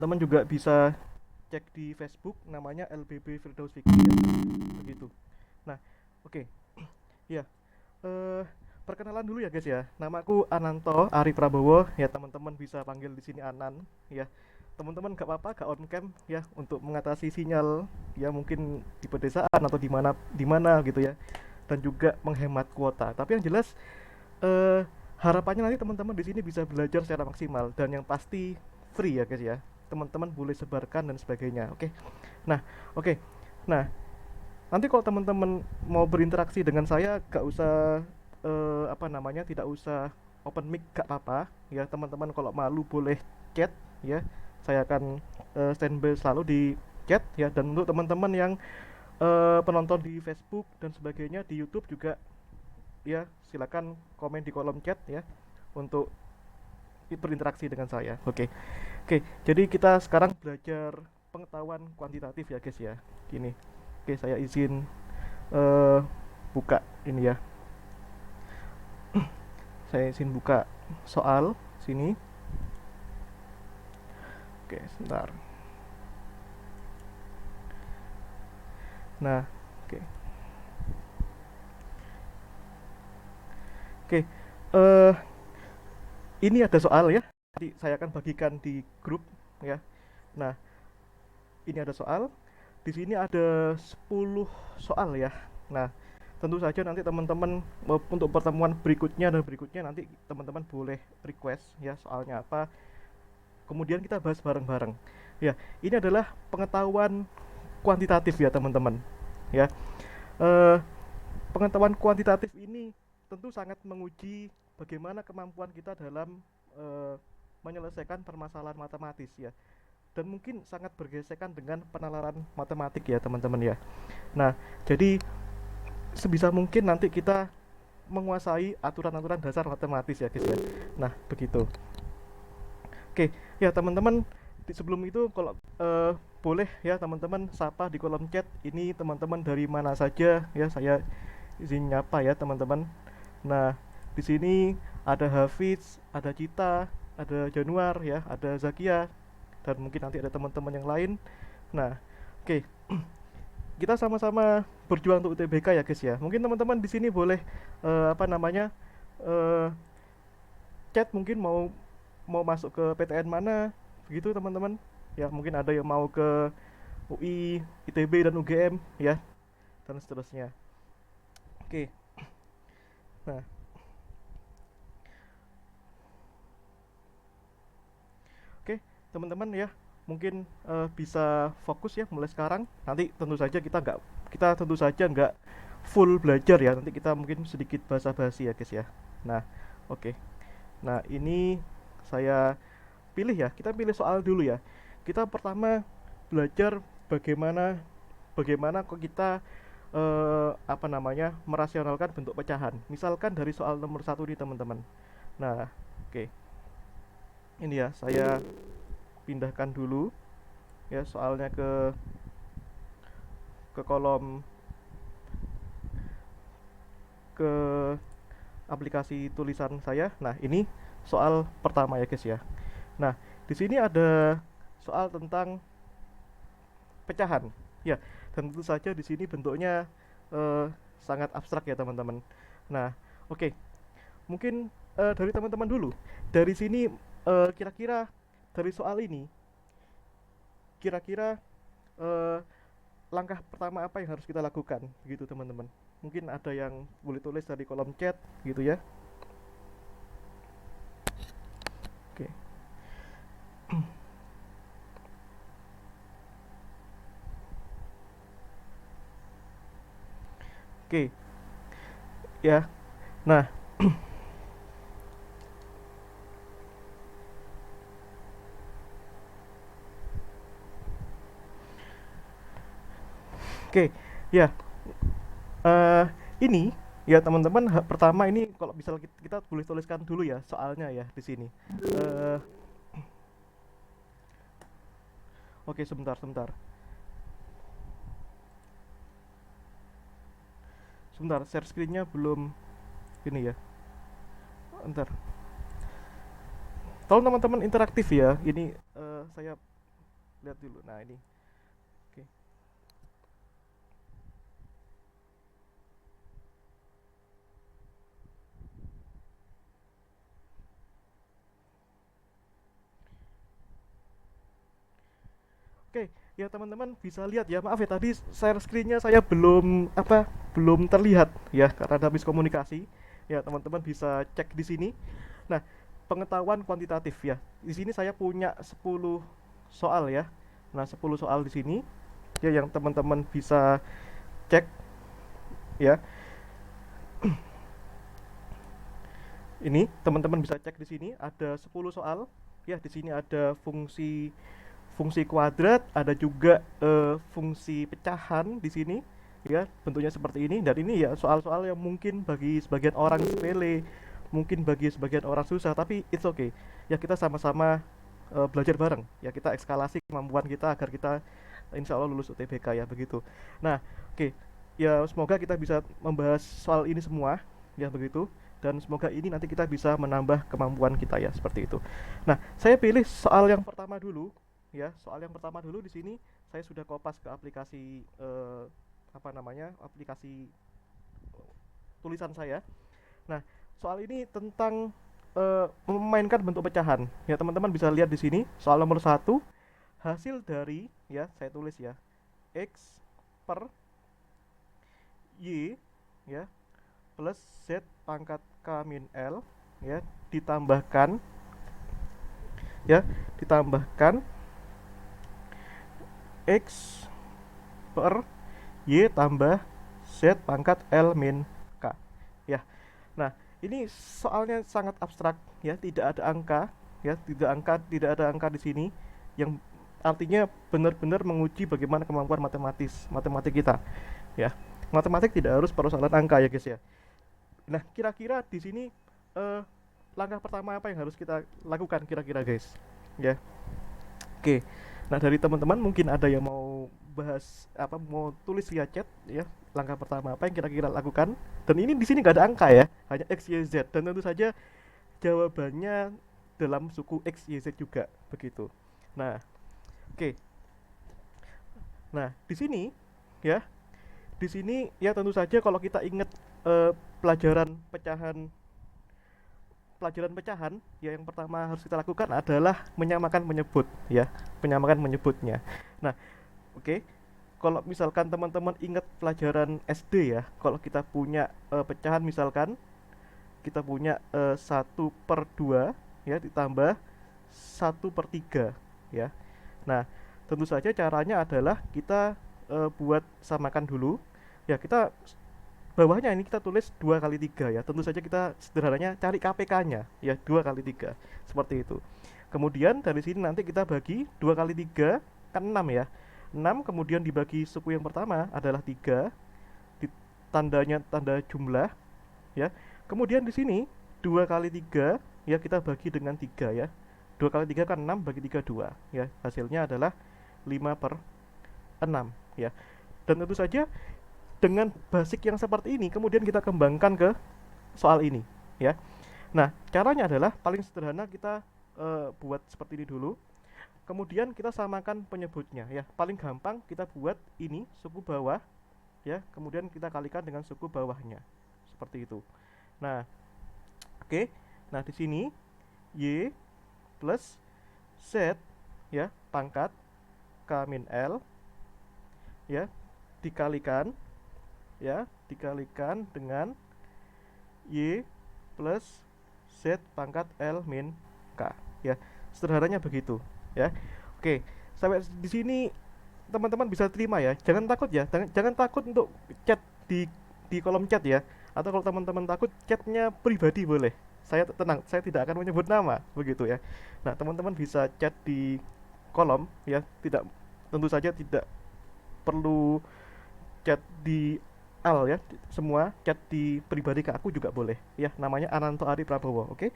Teman juga bisa cek di Facebook namanya LBB Firdaus Fikri ya. Begitu. Nah, oke. Ya, eh perkenalan dulu ya guys ya. Namaku Ananto Ari Prabowo ya, teman-teman bisa panggil di sini Anan ya. Teman-teman gak apa-apa gak on cam ya, untuk mengatasi sinyal ya, mungkin di pedesaan atau di mana gitu ya, dan juga menghemat kuota. Tapi yang jelas eh harapannya nanti teman-teman di sini bisa belajar secara maksimal, dan yang pasti free ya guys ya. Teman-teman boleh sebarkan dan sebagainya. Oke. Nah, oke. Nah, nanti kalau teman-teman mau berinteraksi dengan saya, gak usah apa namanya, tidak usah open mic, gak apa-apa ya. Teman-teman kalau malu boleh chat ya. Saya akan standby selalu di chat ya. Dan untuk teman-teman yang penonton di Facebook dan sebagainya, di YouTube juga ya, silakan komen di kolom chat ya untuk berinteraksi dengan saya. Oke. Oke, jadi kita sekarang belajar pengetahuan kuantitatif ya guys ya. Gini. Oke, saya izin eh buka ini ya. Saya izin buka soal sini. Oke, sebentar. Nah, oke. Oke. Eh ini ada soal ya. Nanti saya akan bagikan di grup ya. Nah, ini ada soal. Di sini ada 10 soal ya. Nah, tentu saja nanti teman-teman untuk pertemuan berikutnya dan berikutnya, nanti teman-teman boleh request ya soalnya apa. Kemudian kita bahas bareng-bareng. Ya, ini adalah pengetahuan kuantitatif ya teman-teman. Ya, eh, pengetahuan kuantitatif ini tentu sangat menguji bagaimana kemampuan kita dalam eh, menyelesaikan permasalahan matematis ya, dan mungkin sangat bergesekan dengan penalaran matematik ya teman-teman ya. Nah, jadi sebisa mungkin nanti kita menguasai aturan-aturan dasar matematis ya guys ya. Nah, begitu. Oke, ya teman-teman, sebelum itu kalau boleh ya teman-teman sapa di kolom chat, ini teman-teman dari mana saja ya, saya izin nyapa ya teman-teman. Nah, di sini ada Hafiz, ada Cita, ada Januar ya, ada Zakia, dan mungkin nanti ada teman-teman yang lain. Nah, oke, kita sama-sama berjuang untuk UTBK ya guys ya. Mungkin teman-teman di sini boleh apa namanya, eh, chat mungkin mau mau masuk ke PTN mana begitu teman-teman. Ya, mungkin ada yang mau ke UI, ITB dan UGM ya, dan seterusnya. Oke. Nah, oke, teman-teman ya, mungkin bisa fokus ya mulai sekarang. Nanti tentu saja kita tentu saja nggak full belajar ya. Nanti kita mungkin sedikit basa-basi ya guys ya. Nah, oke. Nah, ini saya pilih ya. Kita pilih soal dulu ya. Kita pertama belajar bagaimana bagaimana kok kita apa namanya, merasionalkan bentuk pecahan. Misalkan dari soal nomor satu nih teman-teman. Nah, oke. Ini ya, saya pindahkan dulu ya soalnya ke kolom, ke aplikasi tulisan saya. Nah, ini soal pertama ya guys ya. Nah, di sini ada soal tentang pecahan. Ya, dan tentu saja di sini bentuknya eh, sangat abstrak ya teman-teman. Nah, oke. Mungkin dari teman-teman dulu. Dari sini kira-kira dari soal ini, kira-kira eh, langkah pertama apa yang harus kita lakukan gitu teman-teman. Mungkin ada yang boleh tulis dari kolom chat gitu ya. Oke. Oke, ya. Nah, oke. Ya, eh ini ya teman-teman, pertama ini kalau bisa kita boleh tuliskan dulu ya soalnya ya di sini. Eh oke, sebentar sebentar. Sebentar, share screen-nya belum ini ya. Bentar. Tolong teman-teman interaktif ya. Ini saya lihat dulu. Nah, ini. Oke. Oke, ya teman-teman bisa lihat ya. Maaf ya tadi share screen-nya saya belum terlihat ya karena ada miskomunikasi. Ya, teman-teman bisa cek di sini. Nah, pengetahuan kuantitatif ya. Di sini saya punya 10 soal ya. Nah, 10 soal di sini ya yang teman-teman bisa cek ya. Ini teman-teman bisa cek di sini ada 10 soal. Ya, di sini ada fungsi fungsi kuadrat, ada juga fungsi pecahan di sini. Ya, bentuknya seperti ini dan ini ya soal-soal yang mungkin bagi sebagian orang sepele, mungkin bagi sebagian orang susah, tapi it's okay. Ya, kita sama-sama belajar bareng. Ya, kita ekskalasi kemampuan kita agar kita insya Allah lulus UTBK ya begitu. Nah, oke. Ya, semoga kita bisa membahas soal ini semua ya begitu dan semoga ini nanti kita bisa menambah kemampuan kita ya seperti itu. Nah, saya pilih soal yang pertama dulu ya. Soal yang pertama dulu di sini saya sudah kopas ke aplikasi apa namanya? Aplikasi tulisan saya. Nah, soal ini tentang memainkan bentuk pecahan. Ya, teman-teman bisa lihat di sini soal nomor satu hasil dari ya saya tulis ya X per Y ya plus Z pangkat K min L ya ditambahkan ya ditambahkan X per Y tambah Z pangkat L min K ya. Nah, ini soalnya sangat abstrak ya, tidak ada angka ya, tidak ada angka di sini yang artinya benar-benar menguji bagaimana kemampuan matematik kita ya. Matematik tidak harus persoalan angka ya guys ya. Nah, kira-kira di sini eh, langkah pertama apa yang harus kita lakukan kira-kira guys? Ya. Oke. Nah, dari teman-teman mungkin ada yang mau bahas apa mau tulis via chat ya. Langkah pertama apa yang kira-kira lakukan? Dan ini di sini nggak ada angka ya, hanya X, Y, Z dan tentu saja jawabannya dalam suku X, Y, Z juga begitu. Nah, oke. Nah, di sini ya, di sini ya tentu saja kalau kita ingat eh, pelajaran pecahan pelajaran pecahan ya yang pertama harus kita lakukan adalah menyamakan menyebut ya menyamakan menyebutnya. Nah, oke. Kalau misalkan teman-teman ingat pelajaran SD ya, kalau kita punya pecahan misalkan kita punya 1/2 ya ditambah 1/3 ya. Nah, tentu saja caranya adalah kita buat samakan dulu ya. Kita bawahnya ini kita tulis 2 kali 3 ya. Tentu saja kita sederhananya cari KPK-nya ya 2 kali 3 seperti itu. Kemudian dari sini nanti kita bagi 2 kali 3 kan 6 ya. 6 kemudian dibagi suku yang pertama adalah 3, tandanya tanda jumlah ya. Kemudian di sini 2 kali 3 ya kita bagi dengan 3 ya. 2 kali 3 kan 6 bagi 3 2 ya. Hasilnya adalah 5/6 ya. Dan tentu saja dengan basic yang seperti ini kemudian kita kembangkan ke soal ini ya. Nah, caranya adalah paling sederhana kita buat seperti ini dulu. Kemudian kita samakan penyebutnya ya. Paling gampang kita buat ini suku bawah ya, kemudian kita kalikan dengan suku bawahnya. Seperti itu. Nah, oke. Nah, di sini Y plus Z ya pangkat K min L ya dikalikan dengan Y plus Z pangkat L min K ya. Sederhananya begitu ya. Oke, sampai di sini teman-teman bisa terima ya. Jangan takut ya. Jangan takut untuk chat di kolom chat ya. Atau kalau teman-teman takut chatnya pribadi boleh. Saya tenang, saya tidak akan menyebut nama begitu ya. Nah, teman-teman bisa chat di kolom ya. Tentu saja tidak perlu chat di al ya. Semua chat di pribadi ke aku juga boleh ya. Namanya Ananto Ari Prabowo, oke?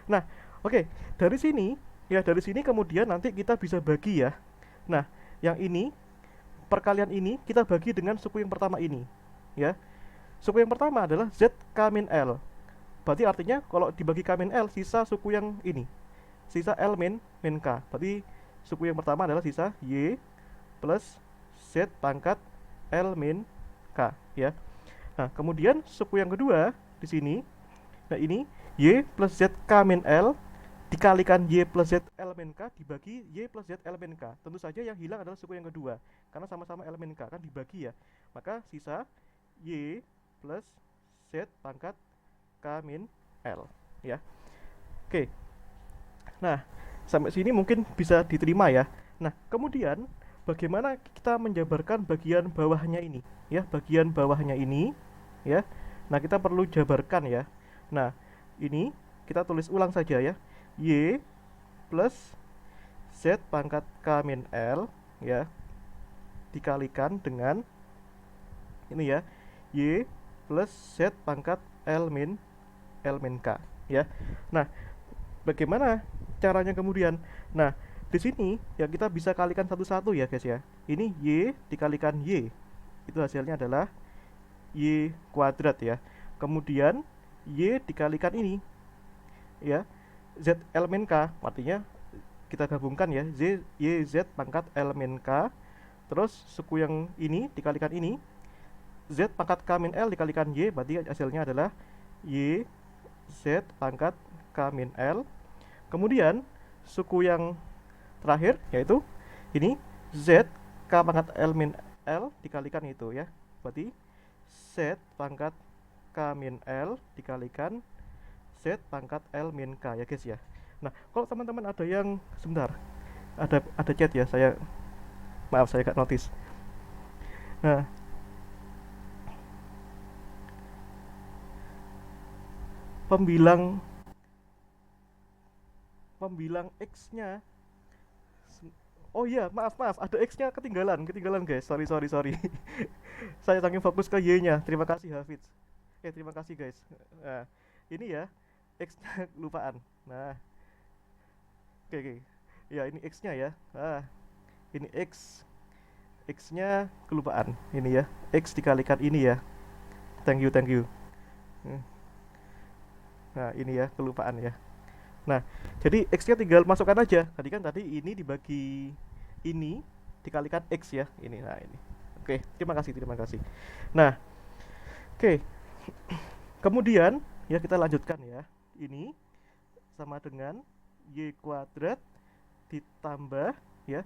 Nah, oke. Dari sini kemudian nanti kita bisa bagi ya. Nah, yang ini perkalian ini kita bagi dengan suku yang pertama ini ya. Suku yang pertama adalah Z K min L. Berarti artinya kalau dibagi K min L sisa suku yang ini. Sisa L min K. Berarti suku yang pertama adalah sisa Y plus Z pangkat L min K ya. Nah, kemudian suku yang kedua di sini, nah ini Y plus Z K min L dikalikan Y plus Z L min K dibagi Y plus Z L min K. Tentu saja yang hilang adalah suku yang kedua, karena sama-sama L min K kan dibagi ya. Maka sisa Y plus Z pangkat K min L ya. Oke. Nah, sampai sini mungkin bisa diterima ya. Nah, kemudian bagaimana kita menjabarkan bagian bawahnya ini ya, bagian bawahnya ini ya. Nah, kita perlu jabarkan ya. Nah, ini kita tulis ulang saja ya. Y plus Z pangkat K min L ya dikalikan dengan ini ya, Y plus Z pangkat L min K ya. Nah, bagaimana caranya kemudian? Nah, di sini ya kita bisa kalikan satu-satu ya guys ya. Ini Y dikalikan Y, itu hasilnya adalah Y kuadrat ya. Kemudian Y dikalikan ini ya, Z L min K, artinya kita gabungkan ya, Y Z pangkat L min K. Terus suku yang ini dikalikan ini, Z pangkat K min L dikalikan Y, berarti hasilnya adalah Y Z pangkat K min L. Kemudian suku yang terakhir yaitu ini Z K pangkat L min L dikalikan itu ya, berarti Z pangkat K min L dikalikan Z pangkat L min K ya guys ya. Nah, kalau teman-teman ada yang sebentar, ada chat ya, maaf saya gak notice. Nah, pembilang X-nya, oh iya, maaf, ada X-nya ketinggalan guys, sorry. Saya saking fokus ke Y-nya, terima kasih Hafiz. Terima kasih guys. Nah, ini ya, X-nya kelupaan. Nah, oke. Ya, ini X-nya ya. Nah, ini X-nya kelupaan. Ini ya, X dikalikan ini ya. Thank you. Nah, ini ya, kelupaan ya. Nah, jadi X-nya tinggal masukkan aja. Tadi ini dibagi ini dikalikan X ya. Ini, nah ini. Oke, terima kasih. Nah, oke. Kemudian, ya kita lanjutkan ya. Ini sama dengan Y kuadrat ditambah ya,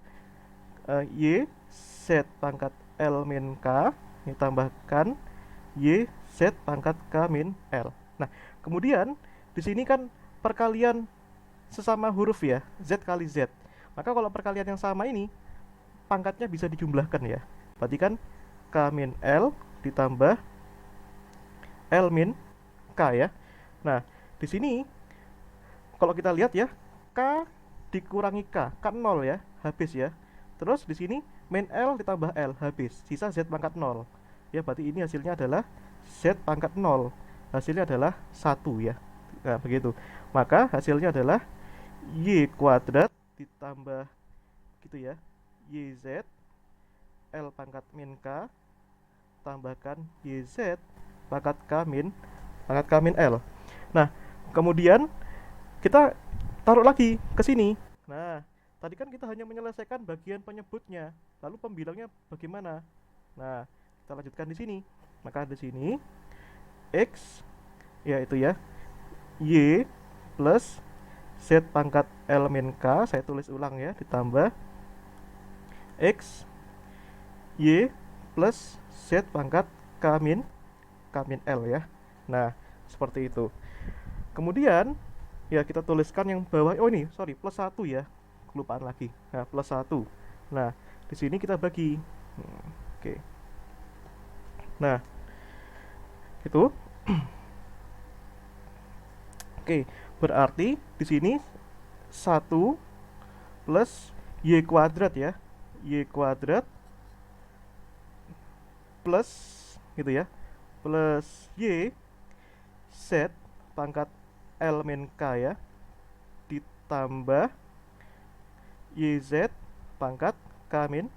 Y Z pangkat L min K ditambahkan Y Z pangkat K min L. Nah, kemudian di sini kan perkalian sesama huruf ya, Z kali Z. Maka kalau perkalian yang sama ini pangkatnya bisa dijumlahkan ya. Berarti kan K min L ditambah L min K ya. Nah, di sini kalau kita lihat ya, K dikurangi K, kan 0 ya, habis ya. Terus di sini min L ditambah L, habis. Sisa Z pangkat 0. Ya, berarti ini hasilnya adalah Z pangkat 0. Hasilnya adalah 1 ya. Nah, begitu. Maka hasilnya adalah Y kuadrat ditambah gitu ya, YZ L pangkat min K tambahkan YZ pangkat K min L. Nah, kemudian kita taruh lagi ke sini. Nah, tadi kan kita hanya menyelesaikan bagian penyebutnya, lalu pembilangnya bagaimana? Nah, kita lanjutkan di sini. Maka di sini X ya itu ya, Y plus Z pangkat L min K, saya tulis ulang ya, ditambah X Y plus Z pangkat K min L ya. Nah, seperti itu. Kemudian ya kita tuliskan yang bawah, oh ini sorry, plus 1 ya, kelupaan lagi. Nah, plus 1. Nah, di sini kita bagi. Oke. Nah, itu. Oke, berarti di sini 1 plus Y kuadrat ya, Y kuadrat plus gitu ya, plus Y Z pangkat L min K ya, ditambah YZ pangkat K min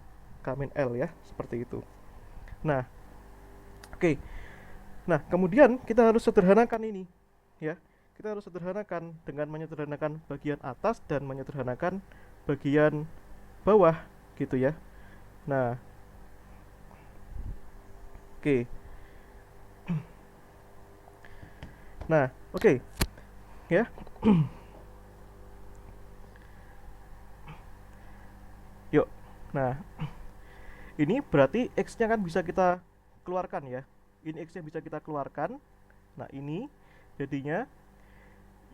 L ya, seperti itu. Nah, oke. Nah, kemudian kita harus sederhanakan ini ya. Kita harus sederhanakan dengan menyederhanakan bagian atas dan menyederhanakan bagian bawah gitu ya. Nah, oke. Nah, oke ya. Yuk. Nah, ini berarti X-nya kan bisa kita keluarkan ya. Ini X-nya bisa kita keluarkan. Nah, ini jadinya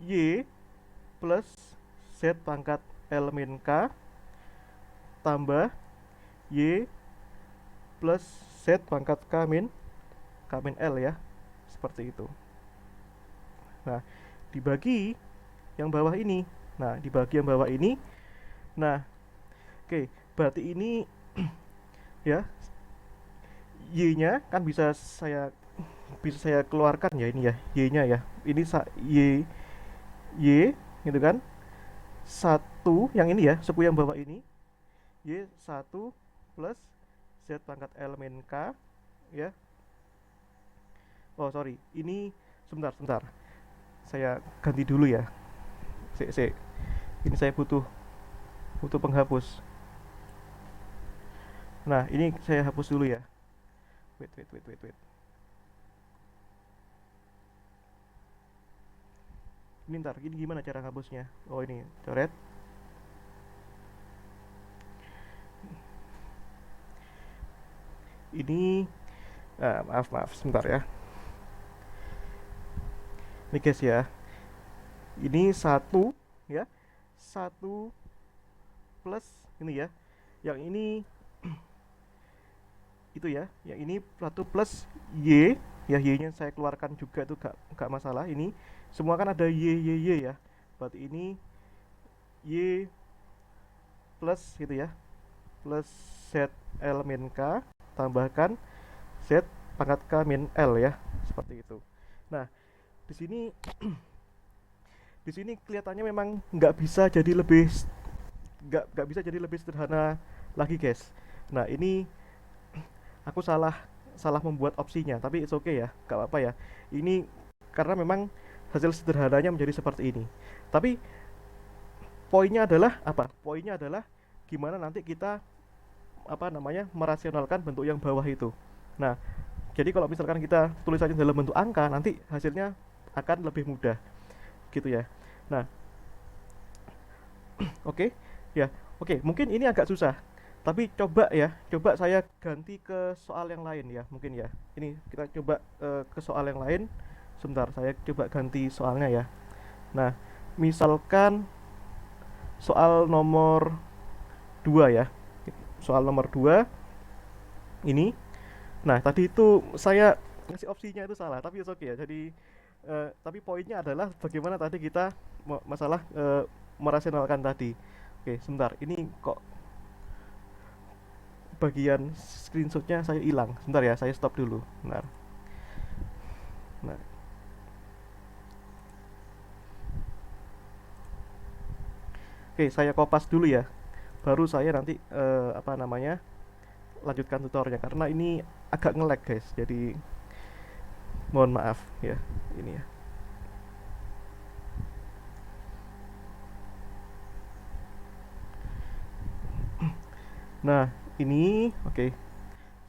Y plus Z pangkat L min K tambah Y plus Z pangkat K min L ya. Seperti itu. Nah, dibagi yang bawah ini. Nah, dibagi yang bawah ini. Nah, oke, berarti ini ya Y-nya kan bisa saya keluarkan ya ini ya, Y-nya ya. Ini Y gitu kan. Satu yang ini ya, suku yang bawah ini Y1 plus Z pangkat L min K ya. Oh, sorry. Ini sebentar. Saya ganti dulu ya. Sik. Ini saya butuh penghapus. Nah, ini saya hapus dulu ya. Wait. Ini ntar, ini gimana cara hapusnya? Oh, ini coret. Ini maaf sebentar ya. Ini guys ya. Ini satu ya. Satu plus ini ya. Yang ini itu ya. Yang ini satu plus Y ya, Y-nya saya keluarkan juga itu gak masalah. Ini semua kan ada Y ya. Berarti ini Y plus gitu ya. Plus Z L min K tambahkan Z pangkat K min L ya. Seperti itu. Nah, di sini di sini kelihatannya memang nggak bisa jadi lebih sederhana lagi guys. Nah, ini aku salah salah membuat opsinya, tapi it's okay ya, nggak apa-apa ya. Ini karena memang hasil sederhananya menjadi seperti ini. Tapi poinnya adalah apa? Poinnya adalah gimana nanti kita merasionalkan bentuk yang bawah itu. Nah, jadi kalau misalkan kita tulisannya dalam bentuk angka, nanti hasilnya akan lebih mudah gitu ya. Nah, oke, ya, oke. Mungkin ini agak susah, tapi coba saya ganti ke soal yang lain ya, mungkin ya. Ini kita coba ke soal yang lain. Sebentar, saya coba ganti soalnya ya. Nah, misalkan soal nomor 2 ya. Soal nomor 2 ini. Nah, tadi itu saya ngasih opsinya itu salah, tapi oke ya. Jadi tapi poinnya adalah bagaimana tadi kita masalah merasionalkan tadi. Oke, sebentar. Ini kok bagian screenshotnya saya hilang. Sebentar ya, saya stop dulu. Benar. Nah, oke, saya kopas dulu ya. Baru saya nanti lanjutkan tutorialnya karena ini agak nge-lag guys. Jadi mohon maaf ya. Ini ya. Nah, ini oke.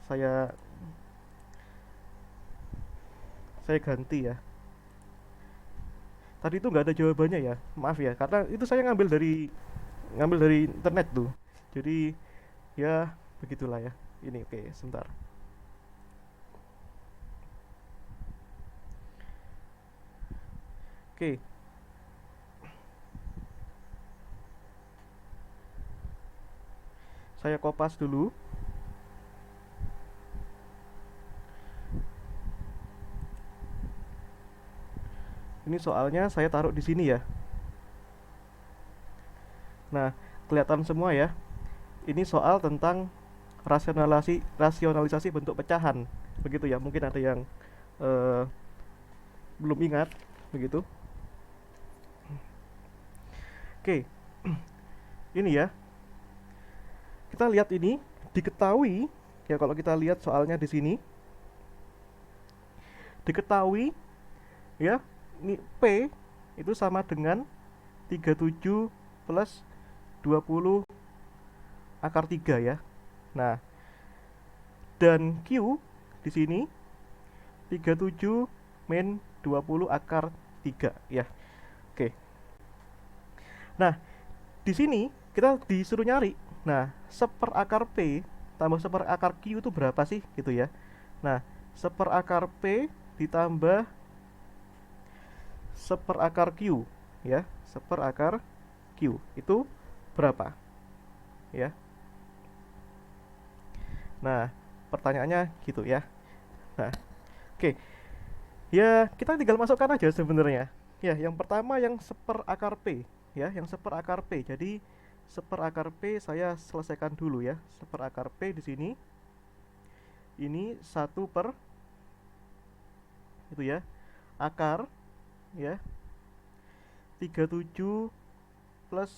Saya saya ganti ya. Tadi itu nggak ada jawabannya ya, maaf ya, karena itu saya ngambil dari internet tuh. Jadi ya begitulah ya. Ini oke, sebentar. Oke, saya kopas dulu. Ini soalnya saya taruh di sini ya. Nah, kelihatan semua ya. Ini soal tentang rasionalisasi bentuk pecahan. Begitu ya. Mungkin ada yang eh, belum ingat begitu. Oke. Ini ya. Kita lihat ini diketahui ya, kalau kita lihat soalnya di sini diketahui ya, ini P itu sama dengan 37 plus 20 akar 3 ya. Nah, dan Q di sini 37 min 20 akar 3 ya. Oke. Nah, di sini kita disuruh nyari. Nah, seperakar P tambah seperakar Q itu berapa sih gitu ya. Nah, seperakar P ditambah seperakar Q ya. Seperakar Q itu berapa? Ya. Nah, pertanyaannya gitu ya. Nah, oke. Ya, kita tinggal masukkan aja sebenarnya. Ya, yang pertama yang seperakar P, ya, yang seperakar P. Jadi seperakar P saya selesaikan dulu ya. Seperakar P di sini ini 1/, itu ya. Akar ya 37 plus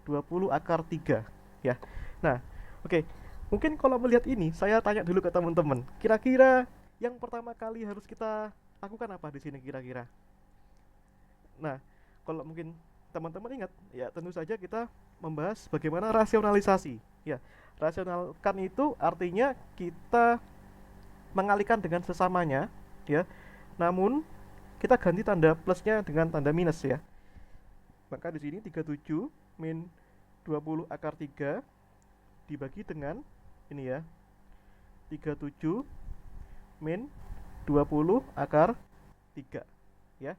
20 akar 3 ya. Nah, oke. Mungkin kalau melihat ini, saya tanya dulu ke teman-teman. Kira-kira yang pertama kali harus kita lakukan apa di sini kira-kira? Nah, kalau mungkin teman-teman ingat, ya tentu saja kita membahas bagaimana rasionalisasi. Ya, rasionalkan itu artinya kita mengalihkan dengan sesamanya, ya. Namun kita ganti tanda plusnya dengan tanda minus ya. Maka di sini 37 min 20 akar 3 dibagi dengan ini ya. 37 min 20 akar 3 ya.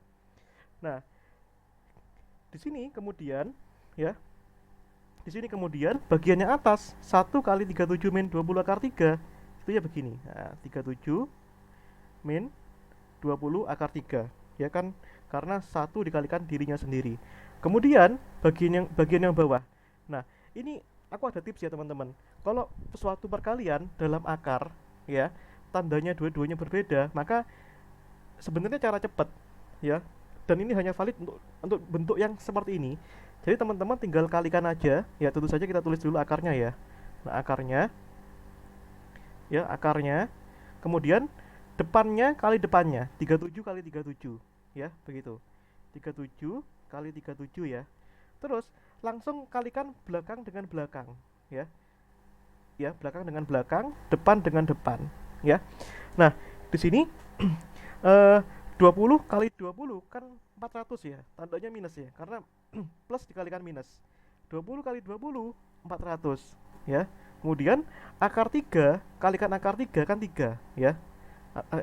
Nah, di sini kemudian ya, di sini kemudian bagiannya atas 1 kali 37 min 20 akar 3 itu ya begini. Nah, 37 min 20 akar 3 ya kan, karena 1 dikalikan dirinya sendiri. Kemudian bagian yang bawah. Nah, ini aku ada tips ya teman-teman. Kalau suatu perkalian dalam akar ya, tandanya dua-duanya berbeda, maka sebenarnya cara cepat ya, dan ini hanya valid untuk bentuk yang seperti ini. Jadi teman-teman tinggal kalikan aja ya, tentu saja kita tulis dulu akarnya ya. Nah, akarnya ya, akarnya kemudian depannya kali depannya 37 kali 37 ya, begitu. 37 kali 37 ya. Terus langsung kalikan belakang dengan belakang ya. Ya, belakang dengan belakang, depan dengan depan ya. Nah, di sini 20 kali 20 kan 400 ya. Tandanya minus ya, karena plus dikalikan minus. 20 kali 20 400 ya. Kemudian akar 3 kalikan akar 3 kan 3 ya.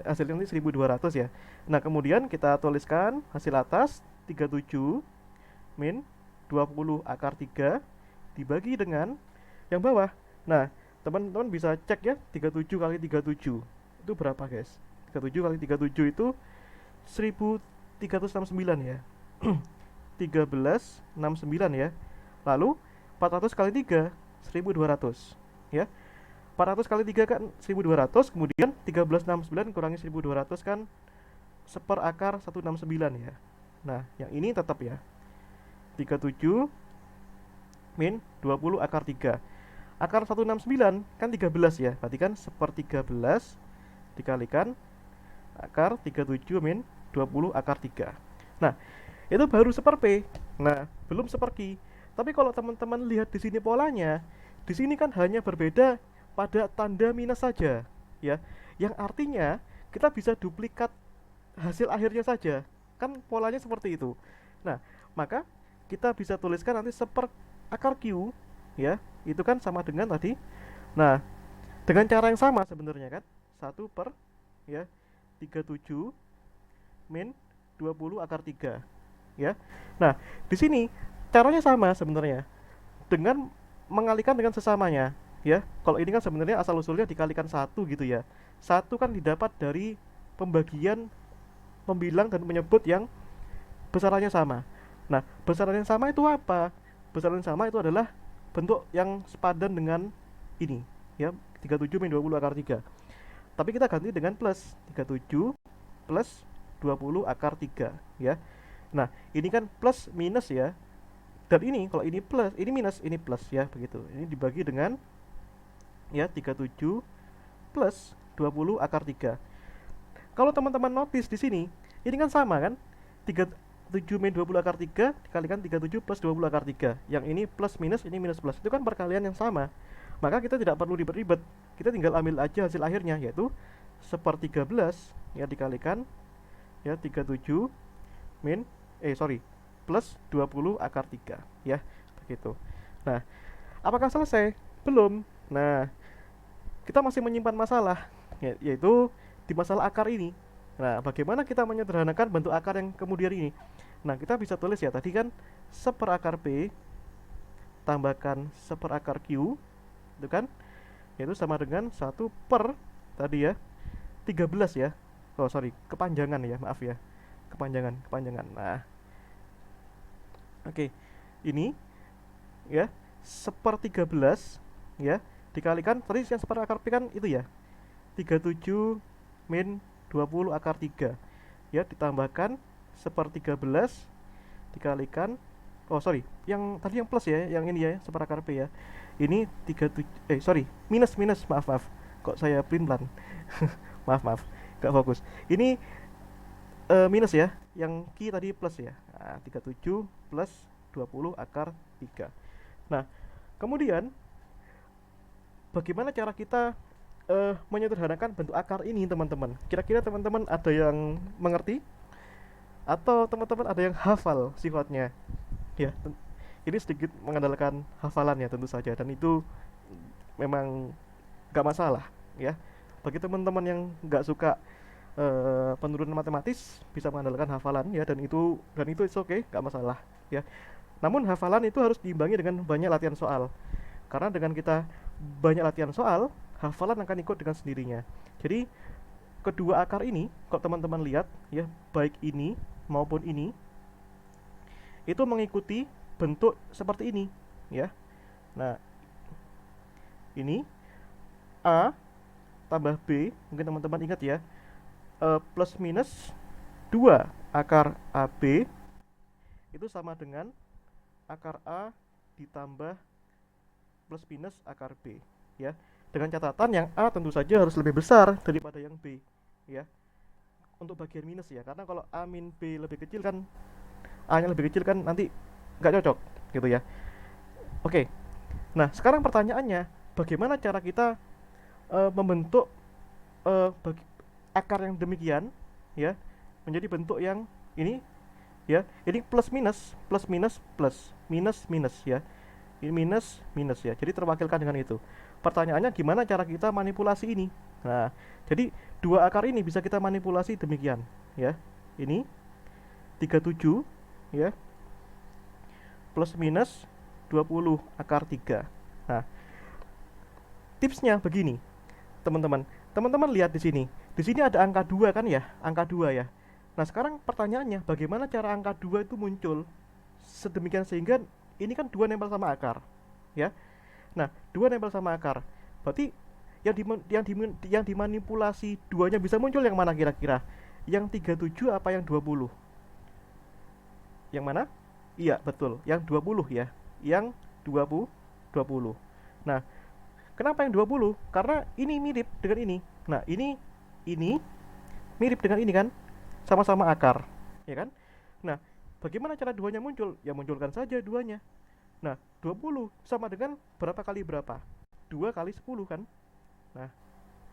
Hasilnya nanti 1200 ya. Nah, kemudian kita tuliskan hasil atas 37 min 20 akar 3 dibagi dengan yang bawah. Nah, teman-teman bisa cek ya, 37 kali 37 itu berapa guys? 37 kali 37 itu 1369 ya. 1369 ya. Lalu 400 kali 3 1200 ya. 400 kali 3 kan 1200, kemudian 1369 kurangi 1200 kan seperakar 169 ya. Nah, yang ini tetap ya. 37 min 20 akar 3. Akar 169 kan 13 ya. Berarti kan 1/13 dikalikan akar 37 min 20 akar 3. Nah, itu baru 1/P. Nah, belum 1/Q. Tapi kalau teman-teman lihat di sini polanya, di sini kan hanya berbeda pada tanda minus saja, ya. Yang artinya kita bisa duplikat hasil akhirnya saja. Kan polanya seperti itu. Nah, maka kita bisa tuliskan nanti seperakar Q, ya. Itu kan sama dengan tadi. Nah, dengan cara yang sama sebenarnya kan. 1 per ya 37 min 20 akar 3 ya. Nah, di sini caranya sama sebenarnya dengan mengalihkan dengan sesamanya ya. Kalau ini kan sebenarnya asal usulnya dikalikan 1 gitu ya. 1 kan didapat dari pembagian membilang dan menyebut yang besarannya sama. Nah, besaran yang sama itu apa? Besaran yang sama itu adalah bentuk yang sepadan dengan ini ya, 37 min 20 akar 3. Tapi kita ganti dengan plus, 37 plus 20 akar 3 ya. Nah, ini kan plus minus ya. Dan ini kalau ini plus, ini minus, ini plus ya, begitu. Ini dibagi dengan ya 37 plus 20 akar 3. Kalau teman-teman notice di sini, ini kan sama kan? 7 min 20 akar 3 dikalikan 37 plus 20 akar 3. Yang ini plus minus, ini minus plus. Itu kan perkalian yang sama. Maka kita tidak perlu ribet-ribet. Kita tinggal ambil aja hasil akhirnya, yaitu 1/13 ya dikalikan ya 37 min plus 20 akar 3 ya, begitu. Nah, apakah selesai? Belum. Nah, kita masih menyimpan masalah yaitu di masalah akar ini. Nah, bagaimana kita menyederhanakan bentuk akar yang kemudian ini? Nah, kita bisa tulis ya, tadi kan 1/akar P tambahkan 1/akar Q, itu kan? Yaitu sama dengan 1 per tadi ya, 13 ya. Oh, sorry, kepanjangan ya, maaf ya. Kepanjangan. Nah, oke. Ini ya, 1/13 ya, dikalikan tadi yang 1/akar P kan itu ya. 37 min 20 akar 3 ya, ditambahkan 1/13 dikalikan, oh sorry, yang tadi yang plus ya, yang ini ya 1/akar P ya, ini 37 minus, maaf, kok saya pelan maaf gak fokus, ini minus ya, yang Q tadi plus ya. Nah, 37 plus 20 akar 3. Nah, kemudian bagaimana cara kita menyederhanakan bentuk akar ini, teman-teman? Kira-kira teman-teman ada yang mengerti? Atau teman-teman ada yang hafal sifatnya? Ya, ini sedikit mengandalkan hafalan ya tentu saja, dan itu memang gak masalah ya. Bagi teman-teman yang gak suka penurunan matematis, bisa mengandalkan hafalan ya, dan itu it's okay, gak masalah ya. Namun hafalan itu harus diimbangi dengan banyak latihan soal. Karena dengan kita banyak latihan soal, hafalan akan ikut dengan sendirinya. Jadi kedua akar ini, kalau teman-teman lihat ya, baik ini maupun ini, itu mengikuti bentuk seperti ini ya. Nah, ini A tambah B, mungkin teman-teman ingat ya, plus minus 2 akar AB itu sama dengan akar A ditambah plus minus akar B ya. Dengan catatan yang A tentu saja harus lebih besar daripada yang B ya, untuk bagian minus ya, karena kalau A min B lebih kecil kan, A nya lebih kecil kan nanti nggak cocok gitu ya. Oke, nah sekarang pertanyaannya, bagaimana cara kita membentuk akar yang demikian ya menjadi bentuk yang ini ya. Ini plus minus plus minus minus ya, ini minus minus ya, jadi terwakilkan dengan itu. Pertanyaannya, gimana cara kita manipulasi ini? Nah, jadi dua akar ini bisa kita manipulasi demikian ya. Ini 37 ya plus minus 20 akar 3. Nah, tipsnya begini, teman-teman. Teman-teman lihat di sini. Di sini ada angka 2 kan ya? Angka 2 ya. Nah, sekarang pertanyaannya, bagaimana cara angka 2 itu muncul sedemikian sehingga ini kan 2 nempel sama akar ya. Nah, 2 nempel sama akar. Berarti yang dimanipulasi duanya bisa muncul yang mana kira-kira? Yang 37 apa yang 20? Yang mana? Iya, betul. Yang 20 ya. Yang 20. Nah, kenapa yang 20? Karena ini mirip dengan ini. Nah, ini mirip dengan ini kan? Sama-sama akar, ya kan? Nah, bagaimana cara duanya muncul? Ya munculkan saja duanya. Nah, 20 sama dengan berapa kali berapa? 2 kali 10 kan? Nah,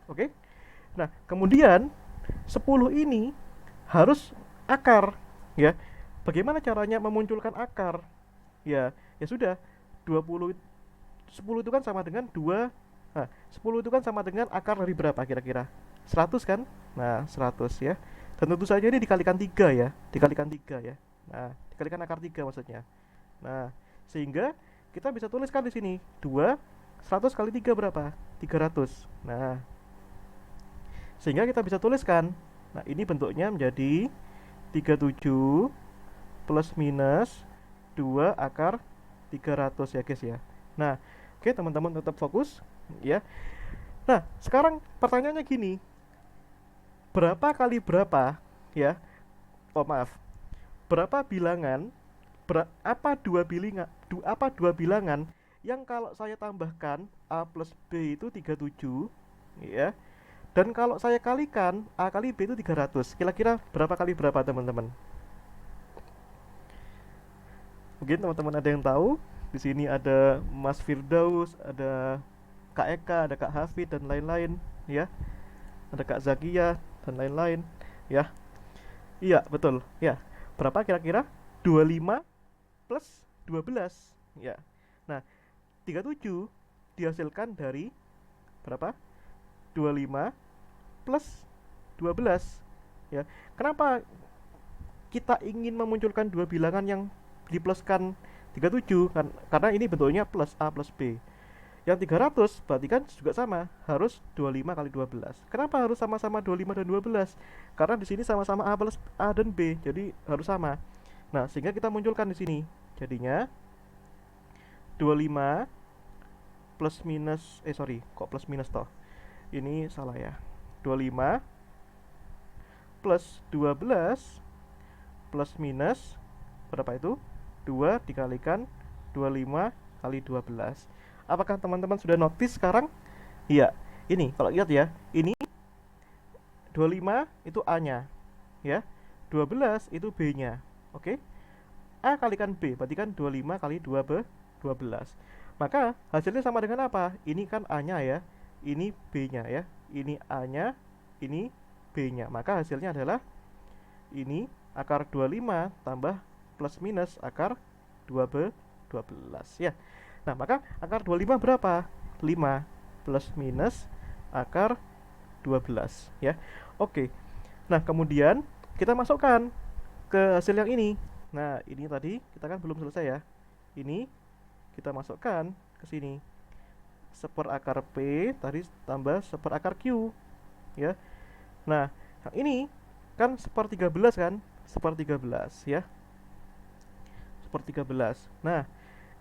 oke? Nah, kemudian 10 ini harus akar, ya. Bagaimana caranya memunculkan akar? Ya sudah, 10 itu kan sama dengan 2. Nah, 10 itu kan sama dengan akar dari berapa kira-kira? 100 kan? Nah, 100 ya. Dan tentu saja ini dikalikan 3 ya. Dikalikan 3 ya. Nah, dikalikan akar 3 maksudnya. Nah, sehingga kita bisa tuliskan di sini 100 kali 3 berapa? 300. Nah, sehingga kita bisa tuliskan. Nah, ini bentuknya menjadi 37 plus minus 2 akar 300 ya guys ya. Nah, oke teman-teman, tetap fokus ya. Nah, sekarang pertanyaannya gini. Berapa kali berapa ya? Oh maaf. Berapa bilangan apa dua bilangan yang kalau saya tambahkan A plus B itu 37 ya, dan kalau saya kalikan A kali B itu 300, kira-kira berapa kali berapa teman-teman? Mungkin teman-teman ada yang tahu. Di sini ada Mas Firdaus, ada Kak Eka, ada Kak Hafid dan lain-lain ya. Ada Kak Zakia dan lain-lain ya. Iya, betul. Ya. Berapa kira-kira? 25 plus 12 ya. Nah, 37 dihasilkan dari berapa? 25 plus 12 ya. Kenapa kita ingin memunculkan dua bilangan yang dipluskan 37? Karena ini bentuknya plus A plus B. Yang 300 berarti kan juga sama, harus 25 kali 12. Kenapa harus sama-sama 25 dan 12? Karena di sini sama-sama A plus A dan B, jadi harus sama. Nah, sehingga kita munculkan di sini. Jadinya 25 plus minus kok plus minus toh? Ini salah ya. 25 plus 12 plus minus berapa itu? 2 dikalikan 25 kali 12. Apakah teman-teman sudah notice sekarang? Iya, ini kalau lihat ya, ini 25 itu A-nya, ya. 12 itu B-nya. Oke. A kalikan B, berarti kan 25 kali 2B, 12. Maka hasilnya sama dengan apa? Ini kan A-nya ya, ini B-nya ya. Ini A-nya, ini B-nya. Maka hasilnya adalah ini akar 25 tambah plus minus akar 2B 12 ya. Nah, maka akar 25 berapa? 5 plus minus akar 12 ya. Oke. Nah, kemudian kita masukkan ke hasil yang ini. Nah, ini tadi kita kan belum selesai ya. Ini kita masukkan ke sini. Seper akar P tadi tambah seper akar Q ya. Nah, yang ini kan seper 13 kan? Seper 13 ya. Seper 13. Nah,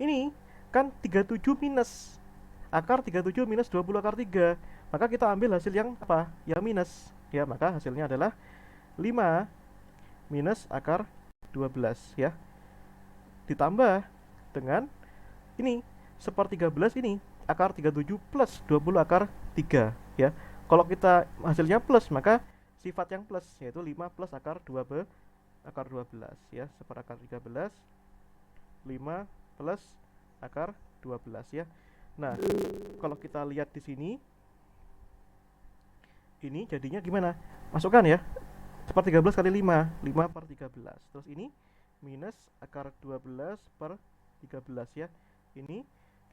ini kan 37 minus akar 37 minus 20 akar 3. Maka kita ambil hasil yang apa? Yang minus. Ya, maka hasilnya adalah 5 minus akar 12 ya. Ditambah dengan ini seper 13 ini akar 37 plus 20 akar 3 ya. Kalau kita hasilnya plus maka sifat yang plus yaitu 5 plus akar 2B akar 12 ya. Seper akar 13 5 plus akar 12 ya. Nah, kalau kita lihat di sini ini jadinya gimana? Masukkan ya. Seper 13 kali 5, 5 per 13. Terus ini minus akar 12 per 13 ya. Ini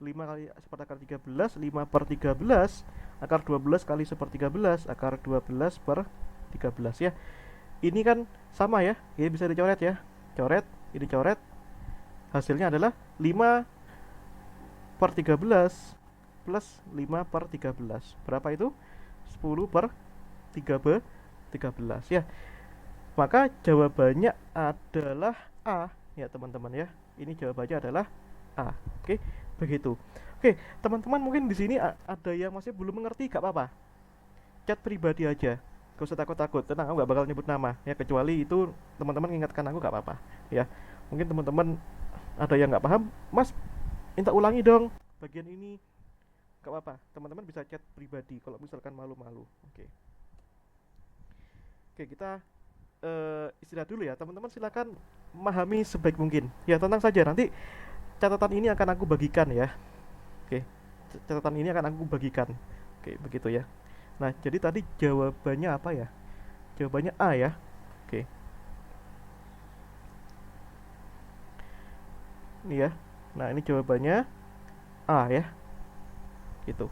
5 kali seper akar 13, 5 per 13, akar 12 kali seper 13, akar 12 per 13 ya. Ini kan sama ya, ini bisa dicoret ya. Coret, ini coret. Hasilnya adalah 5 per 13 plus 5 per 13. Berapa itu? 10 per 3B 13 ya. Maka jawabannya adalah A ya teman-teman ya. Ini jawabannya adalah A. Oke, begitu. Oke, teman-teman mungkin di sini ada yang masih belum mengerti, gak apa-apa. Chat pribadi aja. Gak usah takut-takut. Tenang, aku gak bakal nyebut nama ya, kecuali itu teman-teman ingatkan aku, gak apa-apa ya. Mungkin teman-teman ada yang nggak paham, Mas minta ulangi dong bagian ini, gak apa-apa, teman-teman bisa chat pribadi kalau misalkan malu-malu. Oke, kita istirahat dulu ya teman-teman, silakan memahami sebaik mungkin ya, tenang saja, nanti catatan ini akan aku bagikan ya. Oke, catatan ini akan aku bagikan. Oke, begitu ya. Nah, jadi tadi jawabannya apa ya? Jawabannya A ya. Oke, ini ya. Nah, ini jawabannya A ya, gitu.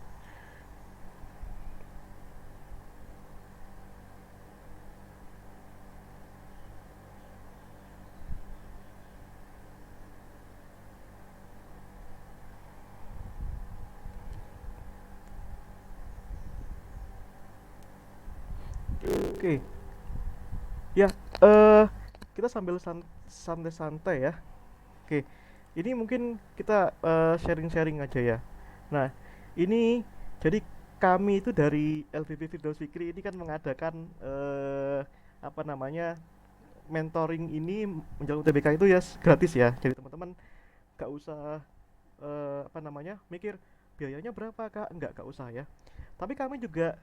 Oke, ya, kita sambil santai-santai ya. Oke, ini mungkin kita sharing-sharing aja ya. Nah, ini jadi kami itu dari LBP Firdaus Fikri ini kan mengadakan apa namanya, mentoring ini menjelang UTBK itu ya gratis ya. Jadi teman-teman gak usah apa namanya, mikir biayanya berapa kak, gak usah ya. Tapi kami juga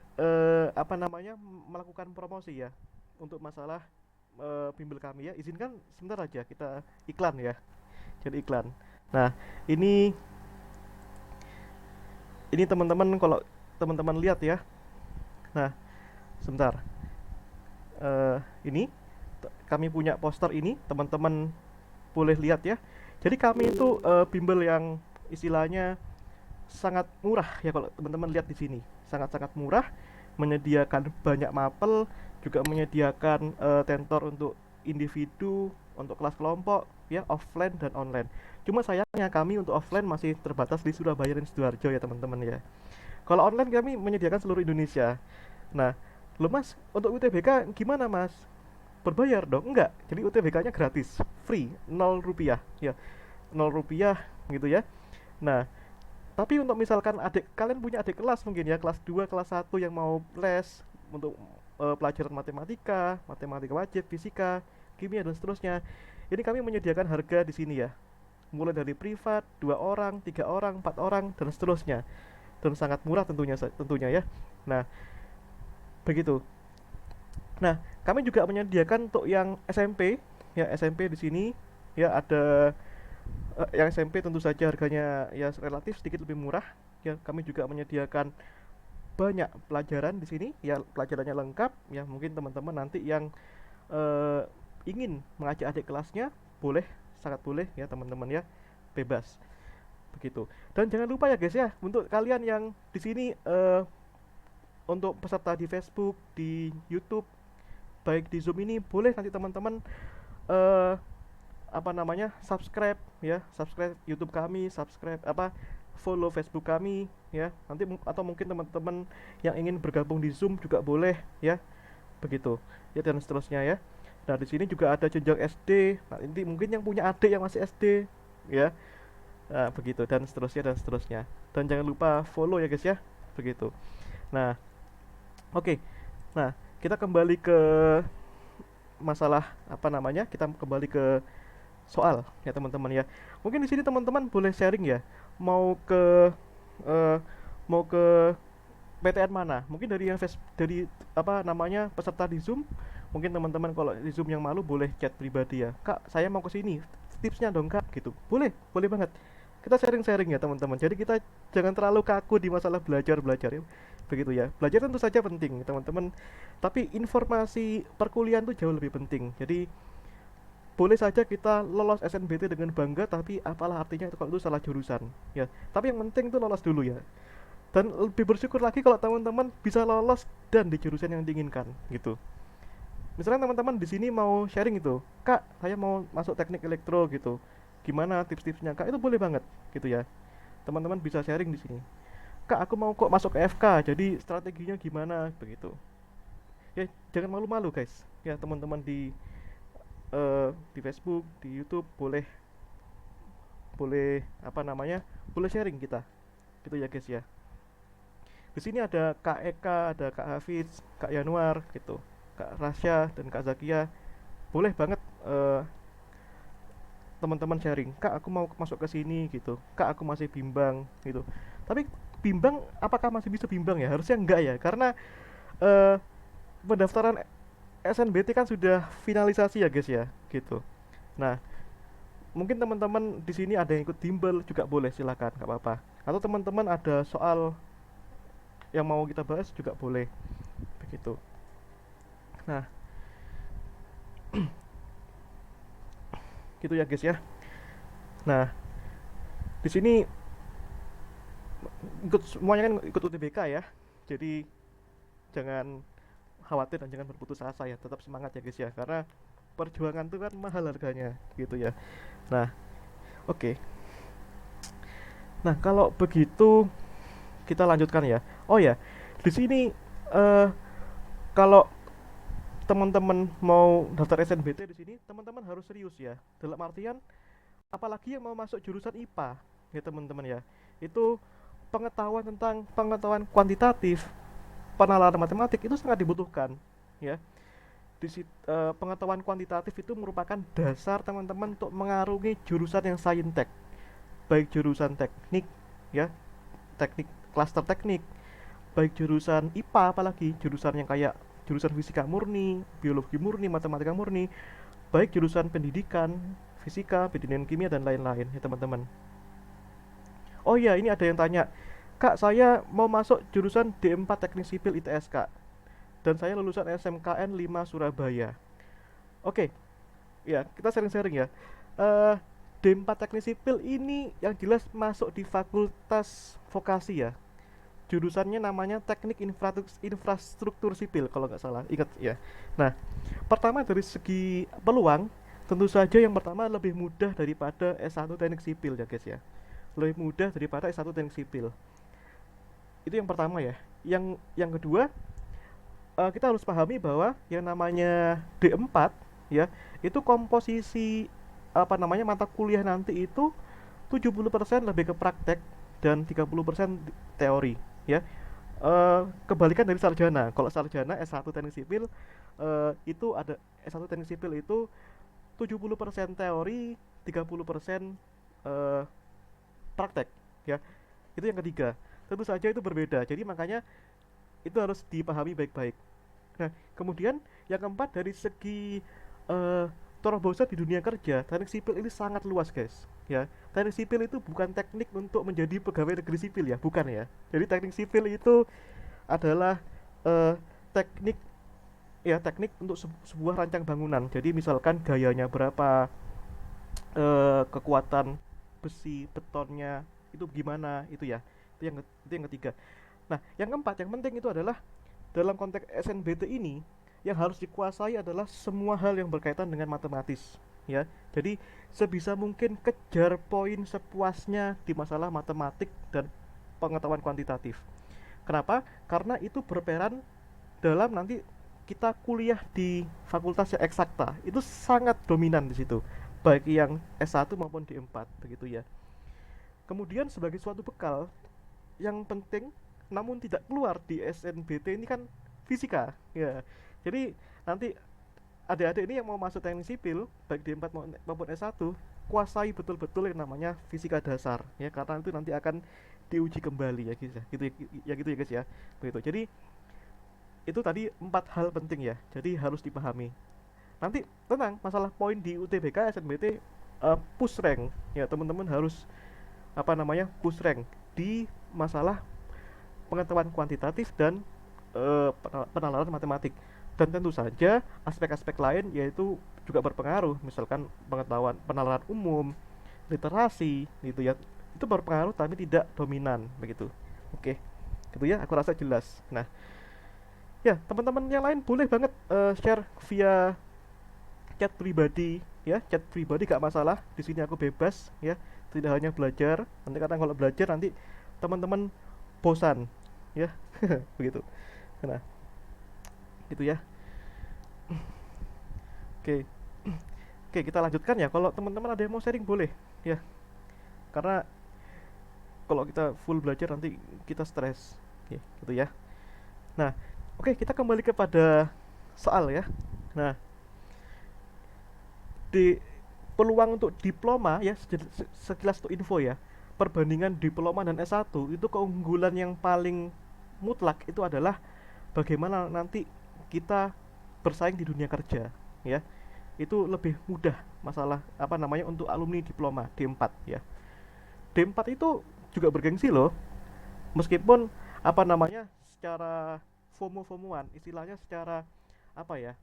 apa namanya, melakukan promosi ya untuk masalah bimbel kami ya. Izinkan sebentar aja kita iklan ya. jadi iklan. Nah, ini teman-teman, kalau teman-teman lihat ya. Nah, sebentar. Ini kami punya poster ini, teman-teman boleh lihat ya. Jadi kami itu bimbel yang istilahnya sangat murah ya, kalau teman-teman lihat di sini. Sangat-sangat murah, menyediakan banyak mapel, juga menyediakan tentor untuk individu, untuk kelas kelompok ya, offline dan online. Cuma sayangnya kami untuk offline masih terbatas di Surabaya dan Sidoarjo ya teman-teman ya. Kalau online kami menyediakan seluruh Indonesia. Nah, lo Mas, untuk UTBK gimana Mas? Berbayar dong? Enggak. Jadi UTBK-nya gratis, free, 0 rupiah ya, 0 rupiah gitu ya. Nah, tapi untuk misalkan adik kalian punya adik kelas mungkin ya, kelas 2 kelas 1 yang mau les untuk pelajaran matematika, matematika wajib, fisika, kimia dan seterusnya. Ini kami menyediakan harga di sini ya. Mulai dari privat, 2 orang, 3 orang, 4 orang dan seterusnya. Dan sangat murah tentunya ya. Nah, begitu. Nah, kami juga menyediakan untuk yang SMP ya, SMP di sini ya ada yang SMP tentu saja harganya ya relatif sedikit lebih murah ya. Kami juga menyediakan banyak pelajaran di sini ya, pelajarannya lengkap ya. Mungkin teman-teman nanti yang eh, ingin mengajak adik kelasnya, boleh, sangat boleh ya teman-teman ya, bebas begitu. Dan jangan lupa ya guys ya, untuk kalian yang di sini untuk peserta di Facebook, di YouTube, baik di Zoom ini, boleh nanti teman-teman eh apa namanya, subscribe ya, subscribe YouTube kami, subscribe apa, follow Facebook kami ya. Nanti atau mungkin teman-teman yang ingin bergabung di Zoom juga boleh ya, begitu ya, dan seterusnya ya. Nah, di sini juga ada jenjang SD. Nah, nanti mungkin yang punya adik yang masih SD ya. Nah, begitu dan seterusnya dan seterusnya. Dan jangan lupa follow ya guys ya. Begitu. Nah, oke. Nah, kita kembali ke masalah apa namanya? Kita kembali ke soal ya teman-teman ya. Mungkin di sini teman-teman boleh sharing ya. Mau ke eh, mau ke PTN mana? Mungkin dari yang dari apa namanya, peserta di Zoom. Mungkin teman-teman kalau di Zoom yang malu boleh chat pribadi ya. Kak, saya mau ke sini. Tipsnya dong, Kak, gitu. Boleh, boleh banget. Kita sharing-sharing ya, teman-teman. Jadi kita jangan terlalu kaku di masalah belajar-belajar ya. Begitu ya. Belajar tentu saja penting, teman-teman. Tapi informasi perkuliahan itu jauh lebih penting. Jadi boleh saja kita lolos SNBT dengan bangga, tapi apalah artinya itu kalau itu salah jurusan ya. Tapi yang penting itu lolos dulu ya. Dan lebih bersyukur lagi kalau teman-teman bisa lolos dan di jurusan yang diinginkan gitu. Misalnya teman-teman di sini mau sharing itu, Kak, saya mau masuk teknik elektro gitu. Gimana tips-tipsnya, Kak? Itu boleh banget gitu ya. Teman-teman bisa sharing di sini. Kak, aku mau kok masuk ke FK, jadi strateginya gimana begitu. Ya, jangan malu-malu guys. Ya, teman-teman di Facebook, di YouTube boleh boleh apa namanya? Boleh sharing kita. Gitu ya guys ya. Di sini ada Kak Eka, ada Kak Hafiz, Kak Yanuar gitu, Kak Rasya dan Kak Zakia. Boleh banget teman-teman sharing. Kak, aku mau masuk ke sini gitu. Kak, aku masih bimbang gitu. Tapi bimbang, apakah masih bisa bimbang ya? Harusnya enggak ya, karena eh, pendaftaran SNBT kan sudah finalisasi ya guys ya, gitu. Nah, mungkin teman-teman di sini ada yang ikut bimbel juga boleh, silakan, nggak apa-apa. Atau teman-teman ada soal yang mau kita bahas juga boleh, begitu. Nah, gitu ya guys ya. Nah, di sini ikut semuanya kan ikut UTBK ya. Jadi jangan khawatir dan jangan berputus asa ya. Tetap semangat ya guys ya. Karena perjuangan itu kan mahal harganya gitu ya. Nah, oke. Nah, kalau begitu kita lanjutkan ya. Oh ya, di sini eh kalau teman-teman mau daftar SNBT di sini, teman-teman harus serius ya. Dalam artian, apalagi yang mau masuk jurusan IPA ya teman-teman ya. Itu pengetahuan tentang pengetahuan kuantitatif, penalaran matematik itu sangat dibutuhkan ya. Pengetahuan kuantitatif itu merupakan dasar teman-teman untuk mengarungi jurusan yang saintek, baik jurusan teknik ya, teknik, klaster teknik, baik jurusan IPA, apalagi jurusan yang kayak jurusan fisika murni, biologi murni, matematika murni, baik jurusan pendidikan, fisika, biodinamika kimia dan lain-lain ya teman-teman. Oh iya, ini ada yang tanya, Kak, saya mau masuk jurusan D4 Teknik Sipil ITS, Kak. Dan saya lulusan SMKN 5 Surabaya. Oke, ya, kita sharing-sharing ya. Eh D4 Teknik Sipil ini yang jelas masuk di Fakultas Vokasi ya. Jurusannya namanya Teknik Infrastruktur Sipil kalau nggak salah, ingat ya. Nah, pertama dari segi peluang, tentu saja yang pertama lebih mudah daripada S1 Teknik Sipil ya guys ya. Lebih mudah daripada S1 Teknik Sipil. Itu yang pertama ya. Yang kedua, kita harus pahami bahwa yang namanya D4 ya, itu komposisi apa namanya mata kuliah nanti itu 70% lebih ke praktek dan 30% teori ya. Kebalikan dari sarjana. Kalau sarjana S1 Teknik Sipil itu ada S1 Teknik Sipil itu 70% teori, 30% eh, praktek ya. Itu yang ketiga. Tentu saja itu berbeda. Jadi makanya itu harus dipahami baik-baik. Nah, kemudian yang keempat dari segi eh terobosan di dunia kerja, teknik sipil ini sangat luas, guys. Ya, teknik sipil itu bukan teknik untuk menjadi pegawai negeri sipil ya, bukan ya. Jadi teknik sipil itu adalah eh teknik teknik untuk sebuah rancang bangunan. Jadi misalkan gayanya berapa, kekuatan besi betonnya itu gimana, itu ya. Itu yang ketiga. Nah, yang keempat yang penting itu adalah dalam konteks SNBT ini yang harus dikuasai adalah semua hal yang berkaitan dengan matematis ya. Jadi sebisa mungkin kejar poin sepuasnya di masalah matematik dan pengetahuan kuantitatif. Kenapa? Karena itu berperan dalam nanti kita kuliah di fakultas yang eksakta. Itu sangat dominan di situ. Baik yang S1 maupun D4 begitu ya. Kemudian sebagai suatu bekal yang penting namun tidak keluar di SNBT ini kan fisika ya. Jadi nanti adik-adik ini yang mau masuk teknik sipil baik di 4 maupun S1 kuasai betul-betul yang namanya fisika dasar ya, karena itu nanti akan diuji kembali ya guys ya. Gitu ya guys ya. Begitu. Jadi itu tadi 4 hal penting ya. Jadi harus dipahami. Nanti tenang masalah poin di UTBK SNBT push rank ya, teman-teman harus apa namanya push rank di masalah pengetahuan kuantitatif dan penalaran matematik. Dan tentu saja aspek-aspek lain yaitu juga berpengaruh, misalkan pengetahuan penalaran umum, literasi gitu ya. Itu berpengaruh tapi tidak dominan begitu. Oke. Gitu ya, aku rasa jelas. Nah, ya, teman-teman yang lain boleh banget share via chat pribadi ya, chat pribadi gak masalah. Di sini aku bebas ya. Tidak hanya belajar, nanti kadang kalau belajar nanti teman-teman bosan ya. Begitu. Nah, gitu ya. Oke. Oke, kita lanjutkan ya. Kalau teman-teman ada yang mau sharing boleh ya. Karena kalau kita full belajar nanti kita stres. Oke, gitu ya. Nah, oke, kita kembali kepada soal ya. Nah, di peluang untuk diploma ya, sekilas untuk info ya. Perbandingan diploma dan S1 itu keunggulan yang paling mutlak itu adalah bagaimana nanti kita bersaing di dunia kerja ya. Itu lebih mudah masalah apa namanya untuk alumni diploma D4 ya. D4 itu juga bergengsi loh. Meskipun apa namanya secara FOMO-FOMOan istilahnya, secara apa ya?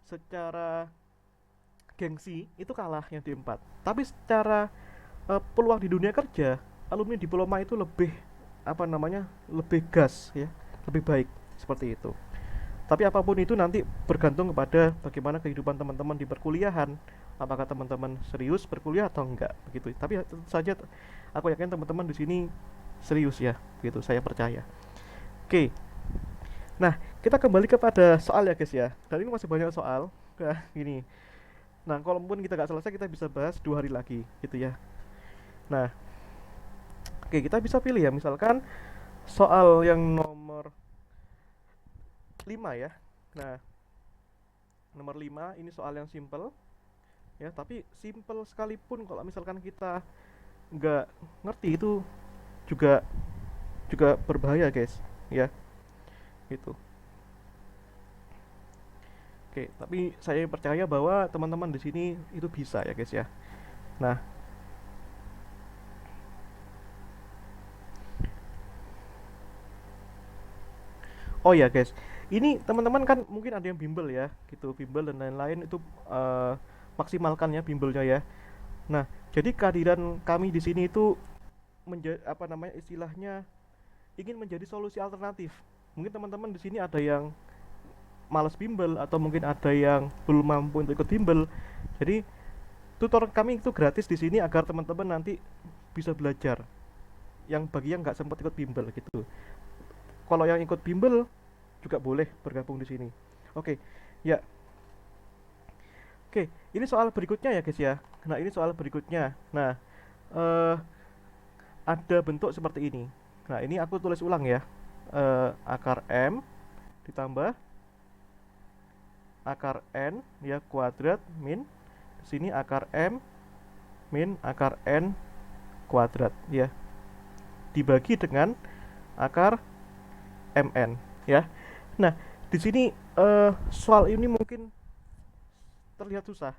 Secara gengsi itu kalah yang D4. Tapi secara peluang di dunia kerja, alumni diploma itu lebih apa namanya? Lebih gas ya, lebih baik seperti itu. Tapi apapun itu nanti bergantung kepada bagaimana kehidupan teman-teman di perkuliahan. Apakah teman-teman serius berkuliah atau enggak begitu. Tapi tentu saja aku yakin teman-teman di sini serius ya, gitu saya percaya. Oke. Nah, kita kembali kepada soal ya guys ya. Dan ini masih banyak soal. Nah, gini. Nah, kalaupun kita nggak selesai kita bisa bahas 2 hari lagi gitu ya. Nah, oke, kita bisa pilih ya, misalkan soal yang nomor 5 ya. Nah, nomor 5 ini soal yang simple ya, tapi simple sekalipun kalau misalkan kita nggak ngerti itu juga juga berbahaya guys ya, gitu. Oke, tapi saya percaya bahwa teman-teman di sini itu bisa ya guys ya. Nah, oh ya guys, ini teman-teman kan mungkin ada yang bimbel ya, gitu, bimbel dan lain-lain itu eh, maksimalkan ya bimbelnya ya. Nah, jadi kehadiran kami di sini itu menjadi apa namanya istilahnya ingin menjadi solusi alternatif. Mungkin teman-teman di sini ada yang malas bimbel atau mungkin ada yang belum mampu untuk ikut bimbel. Jadi tutor kami itu gratis di sini agar teman-teman nanti bisa belajar. Yang bagi yang nggak sempat ikut bimbel gitu. Kalau yang ikut bimbel juga boleh bergabung di sini. Oke, ya. Oke, ini soal berikutnya ya guys ya. Nah, ini soal berikutnya. Nah, eh ada bentuk seperti ini. Nah, ini aku tulis ulang ya. Akar M ditambah akar N ya kuadrat min di sini akar M min akar N kuadrat ya dibagi dengan akar MN ya. Nah, di sini soal ini mungkin terlihat susah,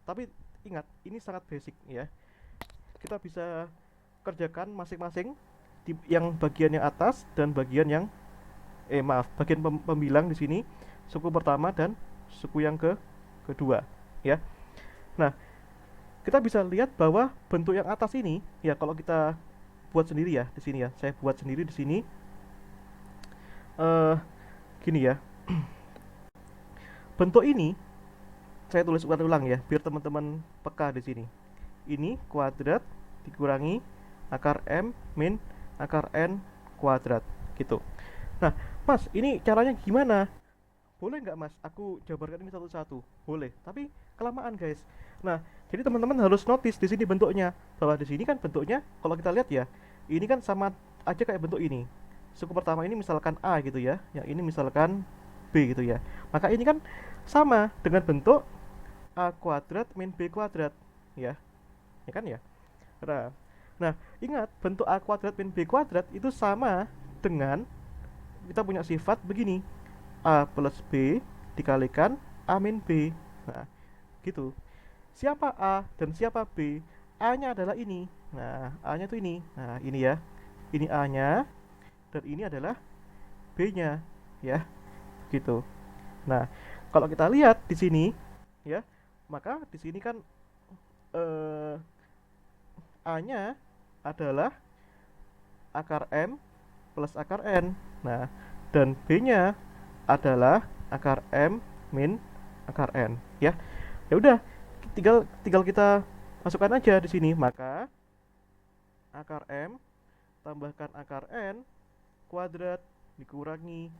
tapi ingat ini sangat basic ya. Kita bisa kerjakan masing-masing di yang bagian yang atas dan bagian yang maaf, bagian pembilang di sini suku pertama dan suku yang kedua ya. Nah, kita bisa lihat bahwa bentuk yang atas ini ya kalau kita buat sendiri ya di sini ya. Saya buat sendiri di sini eh gini ya. Bentuk ini saya tulis ulang ya biar teman-teman peka di sini. Ini kuadrat dikurangi akar M min akar N kuadrat gitu. Nah, Mas, ini caranya gimana? Boleh nggak Mas? Aku jabarkan ini satu-satu. Boleh, tapi kelamaan guys. Nah, jadi teman-teman harus notice di sini bentuknya. Bahwa di sini kan bentuknya, kalau kita lihat ya, ini kan sama aja kayak bentuk ini. Suku pertama ini misalkan A gitu ya, yang ini misalkan B gitu ya. Maka ini kan sama dengan bentuk A kuadrat min B kuadrat ya. Ya kan ya? Nah, nah ingat bentuk A kuadrat min B kuadrat itu sama dengan kita punya sifat begini. A plus B dikalikan A min B. Nah, gitu. Siapa A dan siapa B? A-nya adalah ini. Nah, A-nya tuh ini. Nah, ini ya. Ini A-nya dan ini adalah B-nya, ya. Gitu. Nah, kalau kita lihat di sini, ya, maka di sini kan eh, A-nya adalah akar M plus akar N. Nah, dan B-nya adalah akar M min akar N, ya. Ya udah, tinggal tinggal kita masukkan aja di sini. Maka akar M tambahkan akar N kuadrat dikurangi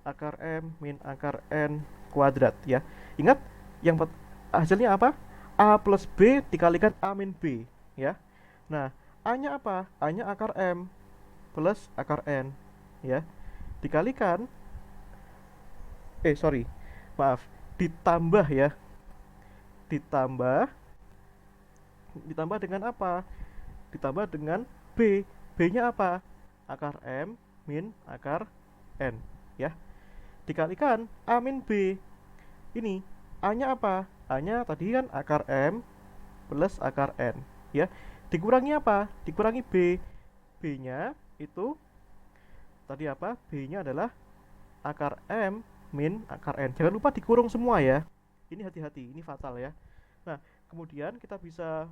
akar M min akar N kuadrat ya. Ingat yang hasilnya apa? A plus B dikalikan A min B ya. Nah, A-nya apa? A-nya akar M plus akar N ya. Dikalikan sorry. Maaf, ditambah ya. Ditambah ditambah dengan apa? Ditambah dengan B. B-nya apa? Akar M min akar N ya. Dikalikan A min B. Ini A-nya apa? A-nya tadi kan akar M plus akar N ya. Dikurangi apa? Dikurangi B. B-nya itu tadi apa? B-nya adalah akar M min akar N. Jangan lupa dikurung semua ya. Ini hati-hati, ini fatal ya. Nah, kemudian kita bisa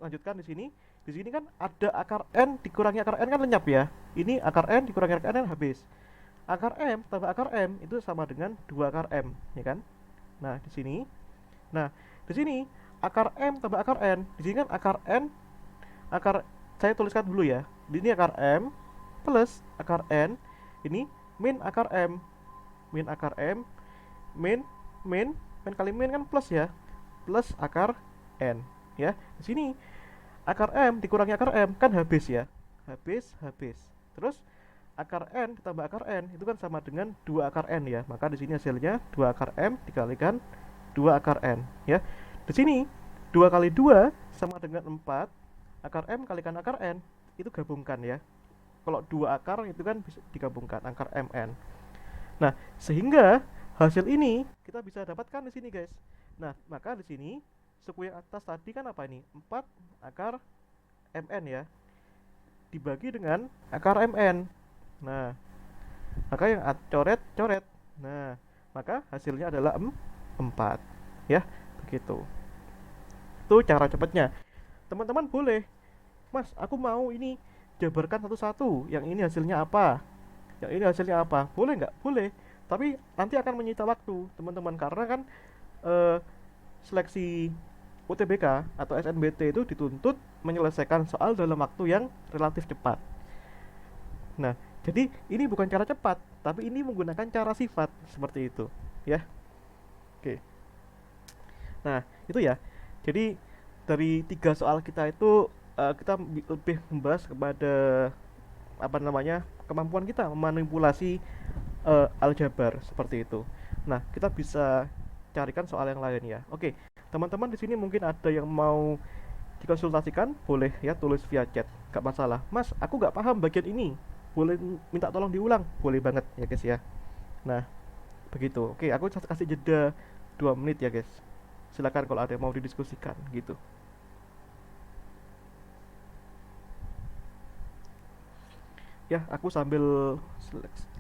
lanjutkan di sini. Di sini kan ada akar N dikurangi akar N kan lenyap ya. Ini akar N dikurangi akar N habis. Akar M tambah akar M itu sama dengan 2 akar M, ya kan? Nah, di sini. Nah, di sini akar M tambah akar N. Di sini kan akar N akar saya tuliskan dulu ya. Di sini akar M plus akar N. Ini min akar M. Min akar M min min min kali min kan plus ya. Plus akar N ya. Di sini akar M dikurangi akar M kan habis ya. Habis. Terus akar N ditambah akar N itu kan sama dengan 2 akar N ya. Maka di sini hasilnya 2 akar M dikalikan 2 akar N ya. Di sini 2 kali 2 sama dengan 4. Akar M kalikan akar N itu gabungkan ya. Kalau 2 akar itu kan bisa digabungkan akar MN. Nah, sehingga hasil ini kita bisa dapatkan di sini guys. Nah, maka di sini suku yang atas tadi kan apa ini? 4 akar mn ya, dibagi dengan akar mn. Nah, maka yang coret. Nah, maka hasilnya adalah 4. Ya, begitu. Itu cara cepatnya. Teman-teman boleh, Mas, aku mau ini jabarkan satu-satu. Yang ini hasilnya apa? Yang ini hasilnya apa? Boleh nggak? Boleh. Tapi nanti akan menyita waktu, teman-teman, karena kan eh, seleksi UTBK atau SNBT itu dituntut menyelesaikan soal dalam waktu yang relatif cepat. Nah, jadi ini bukan cara cepat, tapi ini menggunakan cara sifat seperti itu, ya. Oke. Nah, itu ya. Jadi dari 3 soal kita itu kita lebih membahas kepada apa namanya kemampuan kita memanipulasi aljabar seperti itu. Nah, kita bisa carikan soal yang lain ya. Oke, teman-teman di sini mungkin ada yang mau dikonsultasikan, boleh ya tulis via chat, gak masalah. Mas, aku gak paham bagian ini, boleh minta tolong diulang, boleh banget ya guys ya. Nah, begitu. Oke, aku kasih jeda 2 menit ya guys. Silakan kalau ada yang mau didiskusikan gitu. Ya, aku sambil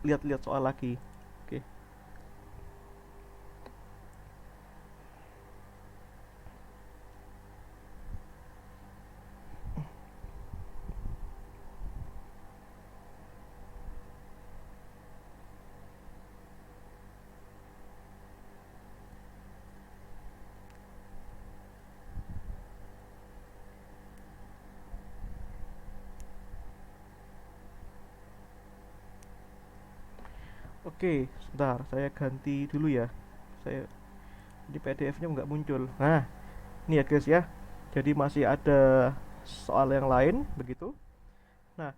lihat-lihat soal lagi. Oke. Oke, sebentar, saya ganti dulu ya. Saya di PDF-nya nggak muncul. Nah, ini ya guys ya. Jadi masih ada soal yang lain begitu. Nah,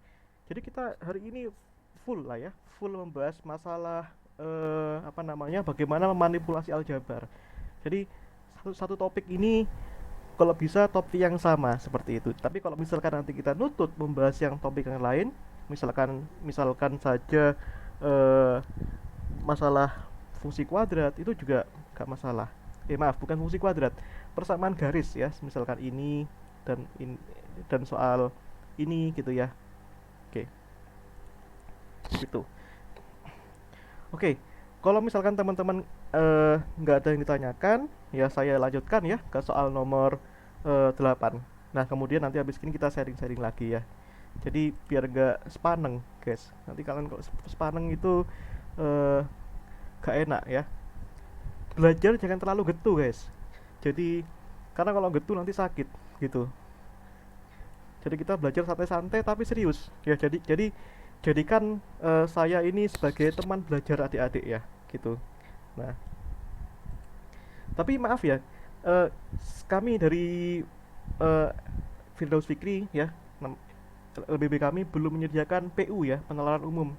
jadi kita hari ini full lah ya, full membahas masalah apa namanya, bagaimana memanipulasi aljabar. Jadi satu topik ini kalau bisa topik yang sama seperti itu. Tapi kalau misalkan nanti kita nutut membahas yang topik yang lain, misalkan saja eh, masalah fungsi kuadrat itu juga gak masalah. Maaf, bukan fungsi kuadrat, persamaan garis ya, misalkan ini dan ini dan soal ini gitu ya. Oke, gitu. Oke, kalau misalkan teman-teman nggak ada yang ditanyakan, ya saya lanjutkan ya ke soal nomor 8. Nah, kemudian nanti habis ini kita sharing-sharing lagi ya. Jadi biar nggak sepaneng, guys. Nanti kalian kalau sepaneng itu eh, gak enak ya. Belajar jangan terlalu getu, guys. Jadi karena kalau getu nanti sakit gitu. Jadi kita belajar santai-santai tapi serius. Ya, jadi jadikan saya ini sebagai teman belajar adik-adik ya, gitu. Nah, tapi maaf ya, eh, kami dari eh, Firdaus Fikri ya, LBB kami belum menyediakan PU ya, penalaran umum.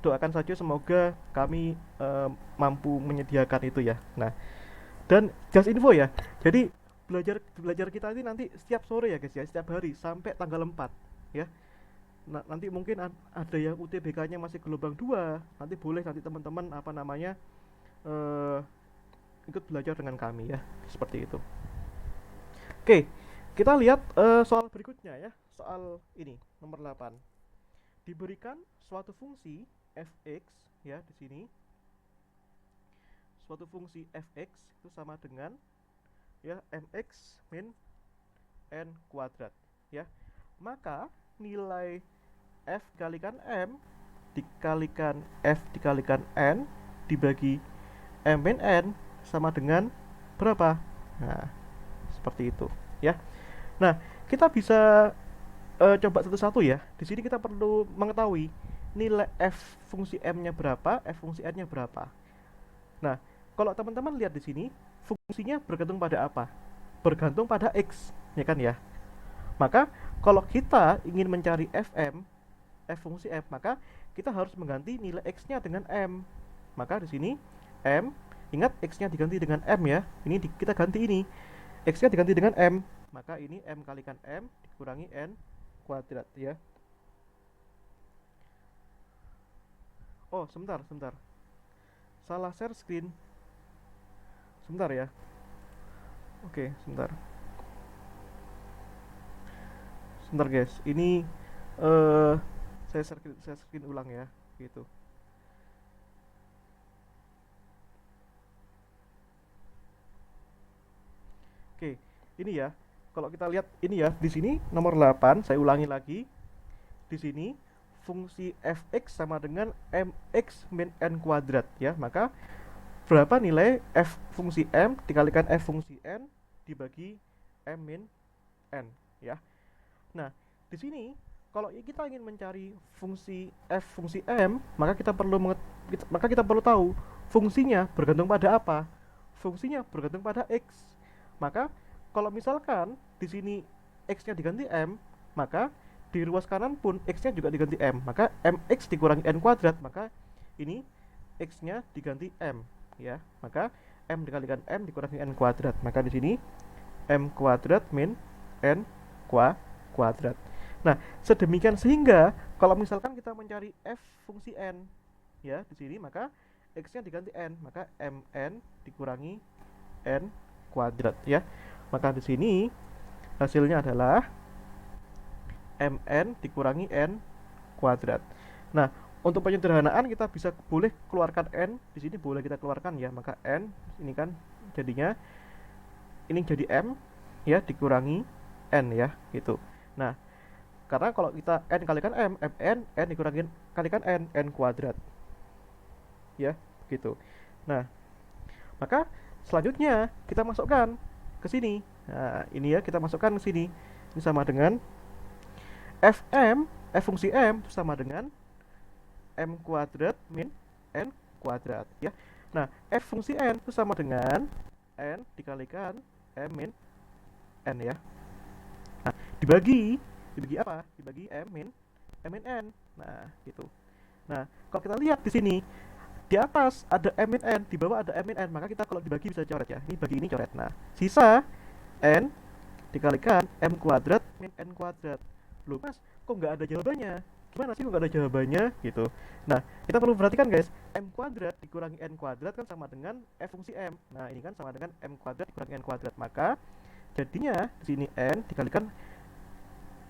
Doakan saja semoga kami mampu menyediakan itu ya. Nah, dan just info ya. Jadi belajar belajar kita ini nanti setiap sore ya guys ya, setiap hari sampai tanggal 4 ya. Nah, nanti mungkin ada yang UTBK-nya masih gelombang 2. Nanti boleh nanti teman-teman apa namanya eh ikut belajar dengan kami ya. Seperti itu. Oke, kita lihat soal berikutnya ya. Soal ini nomor 8. Diberikan suatu fungsi fx ya di sini. Suatu fungsi fx itu sama dengan ya mx min n kuadrat ya. Maka nilai f dikalikan m dikalikan f dikalikan n dibagi m min n sama dengan berapa? Nah, seperti itu ya. Nah, kita bisa coba satu-satu ya. Di sini kita perlu mengetahui nilai f fungsi m-nya berapa, f fungsi n-nya berapa. Nah, kalau teman-teman lihat di sini, fungsinya bergantung pada apa? Bergantung pada x, ya kan ya. Maka kalau kita ingin mencari fm, f fungsi f, maka kita harus mengganti nilai x-nya dengan m. Maka di sini m, ingat x-nya diganti dengan m ya. Ini kita ganti ini. X-nya diganti dengan m. Maka ini m kalikan m dikurangi n kuadrat ya. Oh, sebentar. Salah share screen. Sebentar ya. Oke, sebentar. Sebentar guys. Ini eh saya screen ulang ya, gitu. Oke, ini ya. Kalau kita lihat ini ya, di sini nomor 8, saya ulangi lagi. Di sini fungsi fx sama dengan mx min n kuadrat ya. Maka berapa nilai f fungsi m dikalikan f fungsi n dibagi m min n ya. Nah, di sini kalau kita ingin mencari fungsi f fungsi m, maka kita perlu tahu fungsinya bergantung pada apa? Fungsinya bergantung pada x. Maka kalau misalkan di sini x-nya diganti m, maka di ruas kanan pun x-nya juga diganti m. Maka mx dikurangi n kuadrat, maka ini x-nya diganti m ya. Maka m dikalikan m dikurangi n kuadrat. Maka di sini m kuadrat min n kuadrat. Nah, sedemikian sehingga kalau misalkan kita mencari f fungsi n ya di sini, maka x-nya diganti n, maka mn dikurangi n kuadrat ya. Maka di sini hasilnya adalah mn dikurangi n kuadrat. Nah, untuk penyederhanaan kita bisa boleh keluarkan n di sini, boleh kita keluarkan ya. Maka n ini kan jadinya ini jadi m ya dikurangi n ya gitu. Nah, karena kalau kita n kalikan m, mn, n dikurangi kalikan n kuadrat. Ya, gitu. Nah, maka selanjutnya kita masukkan ke sini. Nah, ini ya kita masukkan ke sini. Ini sama dengan fm, f fungsi m itu sama dengan m kuadrat min n kuadrat ya. Nah, f fungsi n itu sama dengan n dikalikan m min n ya. Nah, dibagi apa? Dibagi m min n. Nah, gitu. Nah, kalau kita lihat di sini di atas ada m min n, di bawah ada m min n, maka kita kalau dibagi bisa coret ya. Ini bagi ini coret. Nah, sisa n dikalikan m kuadrat min n kuadrat. Loh mas, kok nggak ada jawabannya? Gimana sih kok nggak ada jawabannya gitu? Nah, kita perlu perhatikan guys, m kuadrat dikurangi n kuadrat kan sama dengan f fungsi m. Nah, ini kan sama dengan m kuadrat dikurangi n kuadrat. Maka jadinya di sini n dikalikan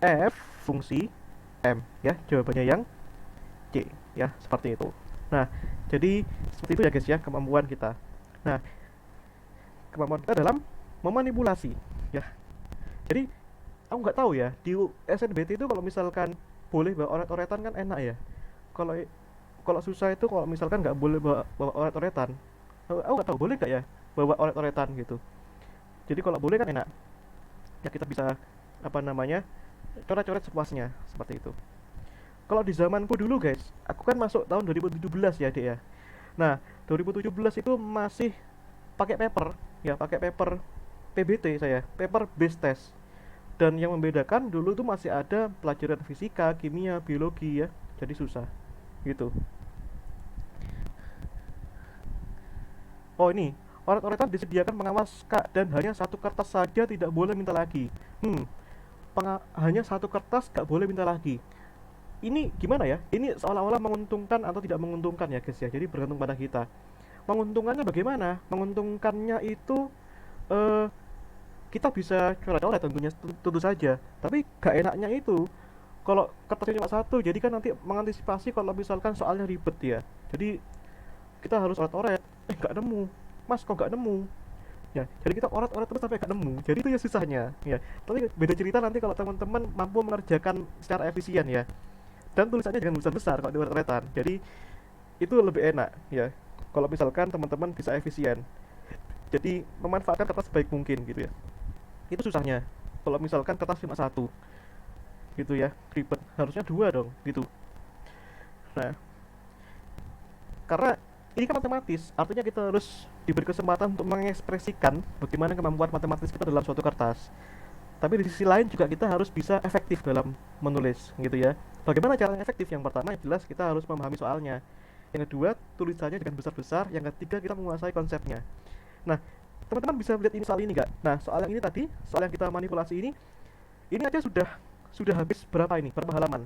f fungsi m ya. Jawabannya yang C ya, seperti itu. Nah, jadi seperti itu ya guys ya kemampuan kita. Nah, kemampuan kita dalam memanipulasi ya. Jadi aku nggak tahu ya di SNBT itu kalau misalkan boleh bawa oret-oretan kan enak ya. Kalau kalau susah itu kalau misalkan nggak boleh bawa oret-oretan. Aku nggak tahu boleh nggak ya bawa oret-oretan gitu. Jadi kalau boleh kan enak. Ya kita bisa apa namanya coret-coret sepuasnya seperti itu. Kalau di zamanku dulu guys, aku kan masuk tahun 2017 ya dek ya. Nah 2017 itu masih pakai paper ya, pakai paper PBT saya, paper based test. Dan yang membedakan dulu tuh masih ada pelajaran fisika, kimia, biologi ya. Jadi susah gitu. Oh ini, oret-oretan disediakan pengawas kak dan hanya satu kertas saja tidak boleh minta lagi. Hmm, hanya satu kertas gak boleh minta lagi. Ini gimana ya? Ini seolah-olah menguntungkan atau tidak menguntungkan ya guys ya. Jadi bergantung pada kita. Menguntungkannya bagaimana? Menguntungkannya itu eh kita bisa coret-coret tentunya, tentu saja. Tapi gak enaknya itu kalau kertasnya cuma satu, jadi kan nanti mengantisipasi kalau misalkan soalnya ribet ya. Jadi kita harus oret-oret. Gak nemu. Mas kok gak nemu? Ya, jadi kita oret-oret terus sampai gak nemu. Jadi itu ya susahnya. Ya, tapi beda cerita nanti kalau teman-teman mampu mengerjakan secara efisien ya. Dan tulisannya jangan besar-besar kalau di oret-oretan. Jadi itu lebih enak ya. Kalau misalkan teman-teman bisa efisien. Jadi memanfaatkan kertas sebaik mungkin gitu ya. Itu susahnya kalau misalkan kertas cuma satu gitu ya, ribet, harusnya dua dong gitu. Nah, karena ini kan matematis, artinya kita harus diberi kesempatan untuk mengekspresikan bagaimana kemampuan matematis kita dalam suatu kertas. Tapi di sisi lain juga kita harus bisa efektif dalam menulis gitu ya. Bagaimana caranya efektif? Yang pertama jelas kita harus memahami soalnya. Yang kedua, tulisannya jangan besar-besar. Yang ketiga, kita menguasai konsepnya. Nah, teman-teman bisa melihat ini soal ini nggak? Nah, soal yang ini tadi, soal yang kita manipulasi ini aja sudah habis berapa ini? Berapa halaman?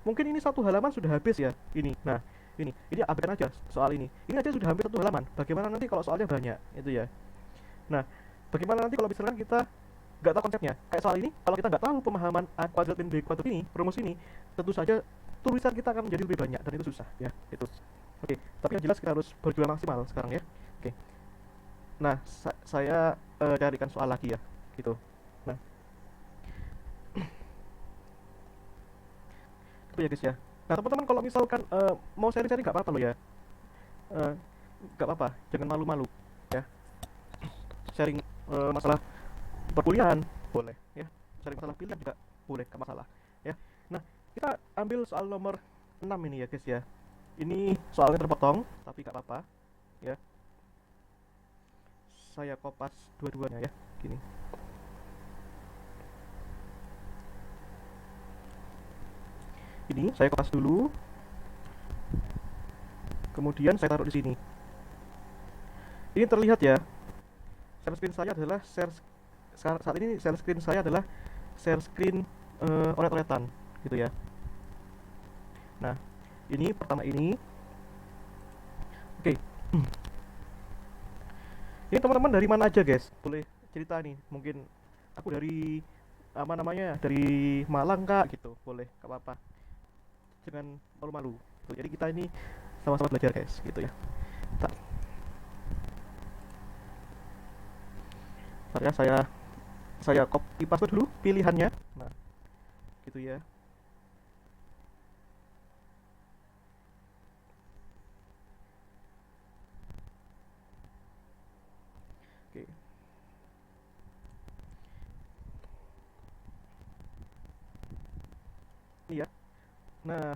Mungkin ini satu halaman sudah habis ya. Ini. Nah, ini abaikan aja soal ini. Ini aja sudah hampir satu halaman. Bagaimana nanti kalau soalnya banyak? Itu ya. Nah, bagaimana nanti kalau misalkan kita nggak tahu konsepnya? Kayak soal ini, kalau kita nggak tahu pemahaman A kuadrat min B kuadrat ini, rumus ini, tentu saja tulisan kita akan menjadi lebih banyak dan itu susah ya. Itu. Oke, tapi yang jelas kita harus berjuang maksimal sekarang ya. Oke. Nah, saya carikan soal lagi ya, gitu. Nah, itu ya guys ya. Nah, teman-teman kalau misalkan mau sharing-sharing nggak apa-apa loh ya. Eh, nggak apa-apa, jangan malu-malu ya. Sharing masalah perkuliahan boleh ya. Sharing masalah pilihan juga boleh, nggak masalah ya. Nah, kita ambil soal nomor 6 ini ya guys ya. Ini soalnya terpotong, tapi nggak apa-apa ya. Saya kopas dua-duanya ya, gini. Ini saya kopas dulu, kemudian saya taruh di sini. Ini terlihat ya, share screen saya adalah saat ini share screen saya adalah share screen oret-oretan gitu ya. Nah, ini pertama ini. Oke. Ini teman-teman dari mana aja guys? Boleh cerita nih. Mungkin aku dari apa namanya? Dari Malang Kak gitu. Boleh, gak apa-apa. Jangan malu-malu. Tuh, jadi kita ini sama-sama belajar guys, gitu ya. Bentar, bentar ya saya copy password dulu pilihannya. Nah, gitu ya. Oke. Ini ya. Nah,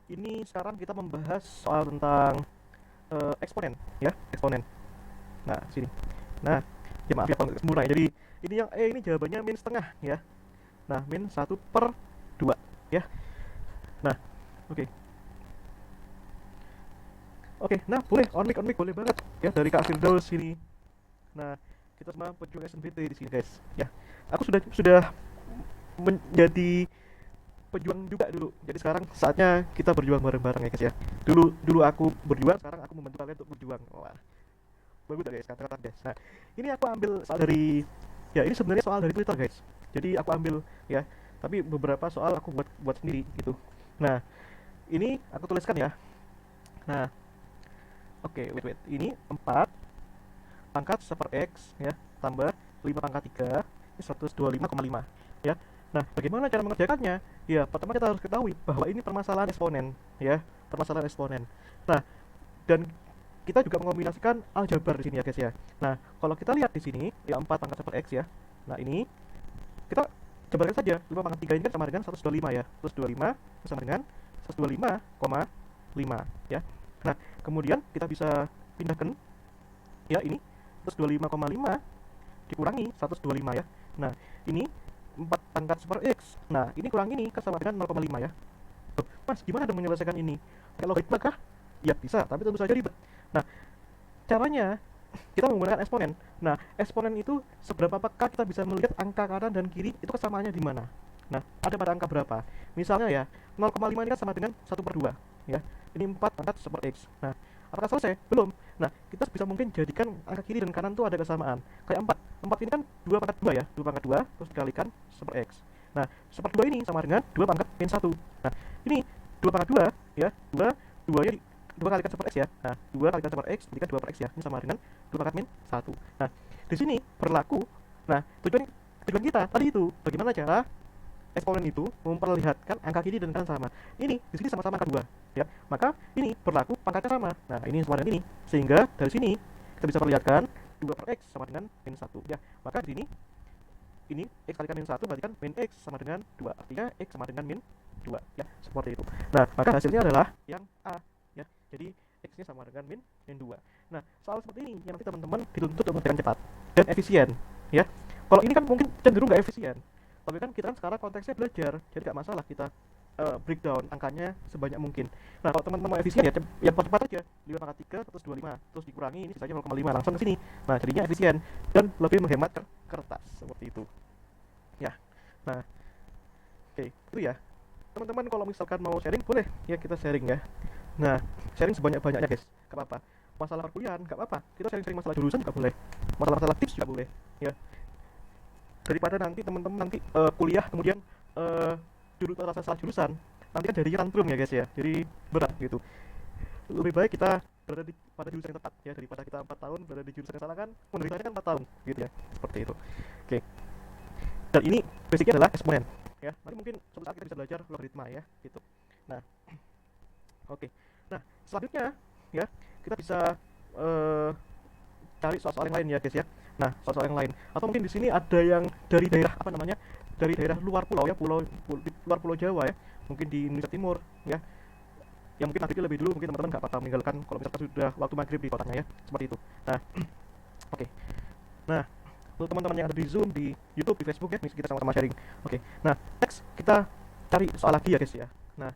ini sekarang kita membahas soal tentang eksponen ya, eksponen. Nah, sini. Nah, ya maaf ya kalau nggak sempurna ya. Jadi ini yang ini jawabannya min setengah ya. Nah, min 1/2 ya. Nah, oke. Oke, nah boleh on mic boleh banget ya dari Kak Firdaus sini. Nah, kita semua pejuang SNBT di sini guys. Ya, aku sudah menjadi pejuang juga dulu. Jadi sekarang saatnya kita berjuang bareng-bareng ya guys ya. Dulu aku berjuang, sekarang aku membantu kalian untuk berjuang. Wah, bagus guys kata-kata guys. Nah, ini aku ambil soal dari ya ini sebenarnya soal dari Twitter guys. Jadi aku ambil ya, tapi beberapa soal aku buat sendiri gitu. Nah, ini aku tuliskan ya. Nah, oke, wait. Ini 4 pangkat 1/x ya, tambah 5 pangkat 3, ini 125,5 ya. Nah, bagaimana cara mengerjakannya? Ya, pertama kita harus ketahui bahwa ini permasalahan eksponen ya, permasalahan eksponen. Nah, dan kita juga mengombinasikan aljabar di sini ya guys ya. Nah, kalau kita lihat di sini ya 4 pangkat 1/x ya. Nah, ini kita jabarkan saja 5 pangkat 3 ini kan sama dengan 125 ya. 125 sama dengan 125,5 ya. Nah, kemudian kita bisa pindahkan ya ini 125,5 dikurangi 125 ya. Nah, ini 4 pangkat super X. Nah, ini kurang ini kan sama dengan 0,5 ya. Tuh, Mas, gimana dong menyelesaikan ini? Pakai logaritma kah? Ya bisa, tapi tentu saja ribet. Nah, caranya kita menggunakan eksponen. Nah, eksponen itu seberapa peka kita bisa melihat angka kanan dan kiri itu kesamaannya di mana. Nah, ada pada angka berapa? Misalnya ya, 0,5 ini kan sama dengan 1/2 ya. Ini 4 pangkat super X. Nah, apakah selesai? Belum. Nah, kita bisa mungkin jadikan angka kiri dan kanan tuh ada kesamaan. Kayak 4. 4 ini kan 2 pangkat 2 ya. 2 pangkat 2 terus dikalikan super X. Nah, 1/2 ini sama dengan 2 pangkat min 1. Nah, ini 2 pangkat 2 ya. 2 nya 2 kalikan super X ya. Nah, 2 kalikan super X berikan 2/x ya. Ini sama dengan 2 pangkat min 1. Nah, di sini berlaku. Nah, tujuan kita tadi itu bagaimana cara eksponen itu memperlihatkan angka kiri dan kanan sama. Ini di sini sama-sama angka 2 ya. Maka ini berlaku pangkatnya sama. Nah, ini sama dengan ini. Sehingga dari sini kita bisa perlihatkan 2/x sama dengan min 1 ya. Maka di sini ini x kalikan min 1 berarti kan min x sama dengan 2. Artinya x sama dengan min 2 ya. Seperti itu. Nah, maka hasilnya adalah yang A ya. Jadi x-nya sama dengan min 2. Nah, soal seperti ini yang nanti teman-teman dituntut untuk mengerjakan cepat dan efisien ya. Kalau ini kan mungkin cenderung nggak efisien. Tapi kan kita kan sekarang konteksnya belajar, jadi nggak masalah kita breakdown angkanya sebanyak mungkin. Nah, kalau teman-teman mau efisien ya cepat aja. 5 pangkat 3 terus 25 terus dikurangi ini sisanya 0,5 langsung ke sini. Nah, jadinya efisien dan lebih menghemat kertas seperti itu. Ya. Nah, oke, itu ya. Teman-teman kalau misalkan mau sharing boleh ya kita sharing ya. Nah, sharing sebanyak-banyaknya guys. Gak apa-apa. masalah perkuliahan nggak apa-apa, kita sharing-sharing masalah jurusan juga boleh, masalah-masalah tips juga boleh ya, daripada nanti teman-teman nanti kuliah kemudian uh, rasa salah jurusan, nanti kan jadinya tantrum ya guys ya, jadi berat gitu. Lebih baik kita berada pada jurusan yang tepat ya, daripada kita 4 tahun berada di jurusan yang salah kan penderitanya kan 4 tahun gitu ya, seperti itu. Oke, dan ini basicnya adalah eksponen ya, nanti mungkin suatu saat kita bisa belajar logaritma ya gitu. Nah, oke, nah selanjutnya ya kita bisa uh, cari soal-soal yang lain ya guys ya. Nah, soal-soal yang lain atau mungkin di sini ada yang dari daerah apa namanya, dari daerah luar pulau ya, luar pulau Jawa ya, mungkin di Indonesia Timur ya, yang mungkin nanti lebih dulu, mungkin teman-teman nggak apa-apa meninggalkan kalau misalkan sudah waktu maghrib di kotanya ya, seperti itu. Nah, oke. Nah, untuk teman-teman yang ada di Zoom, di YouTube, di Facebook ya, kita sama-sama sharing. Oke. Nah, next kita cari soal lagi ya guys ya. Nah,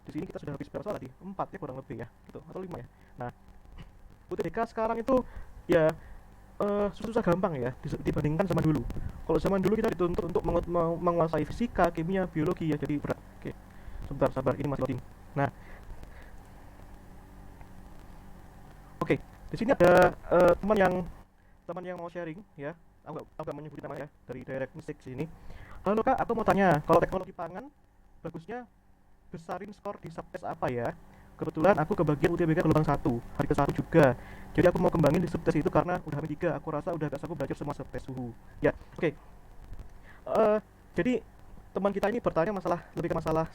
di sini kita sudah habis berapa soal tadi? 4 ya kurang lebih ya, gitu. Atau 5 ya. Nah, UTBK sekarang itu ya susah gampang ya dibandingkan zaman dulu. Kalau zaman dulu kita dituntut untuk menguasai fisika, kimia, biologi ya, jadi berat. Oke. Sebentar, sabar, ini masih loading. Nah, oke, di sini ada teman yang mau sharing ya. Aku nggak menyebut namanya ya, dari direct message sini. Halo kak, aku mau tanya, kalau teknologi pangan bagusnya besarin skor di subtes apa ya? Kebetulan aku kebagian UTBK gelombang 1, hari ke 1 juga. Jadi aku mau kembangin di subtes itu karena udah hamil 3. Aku rasa udah gak sanggup belajar semua subtes suhu. Ya, oke. Jadi teman kita ini bertanya masalah, lebih ke masalah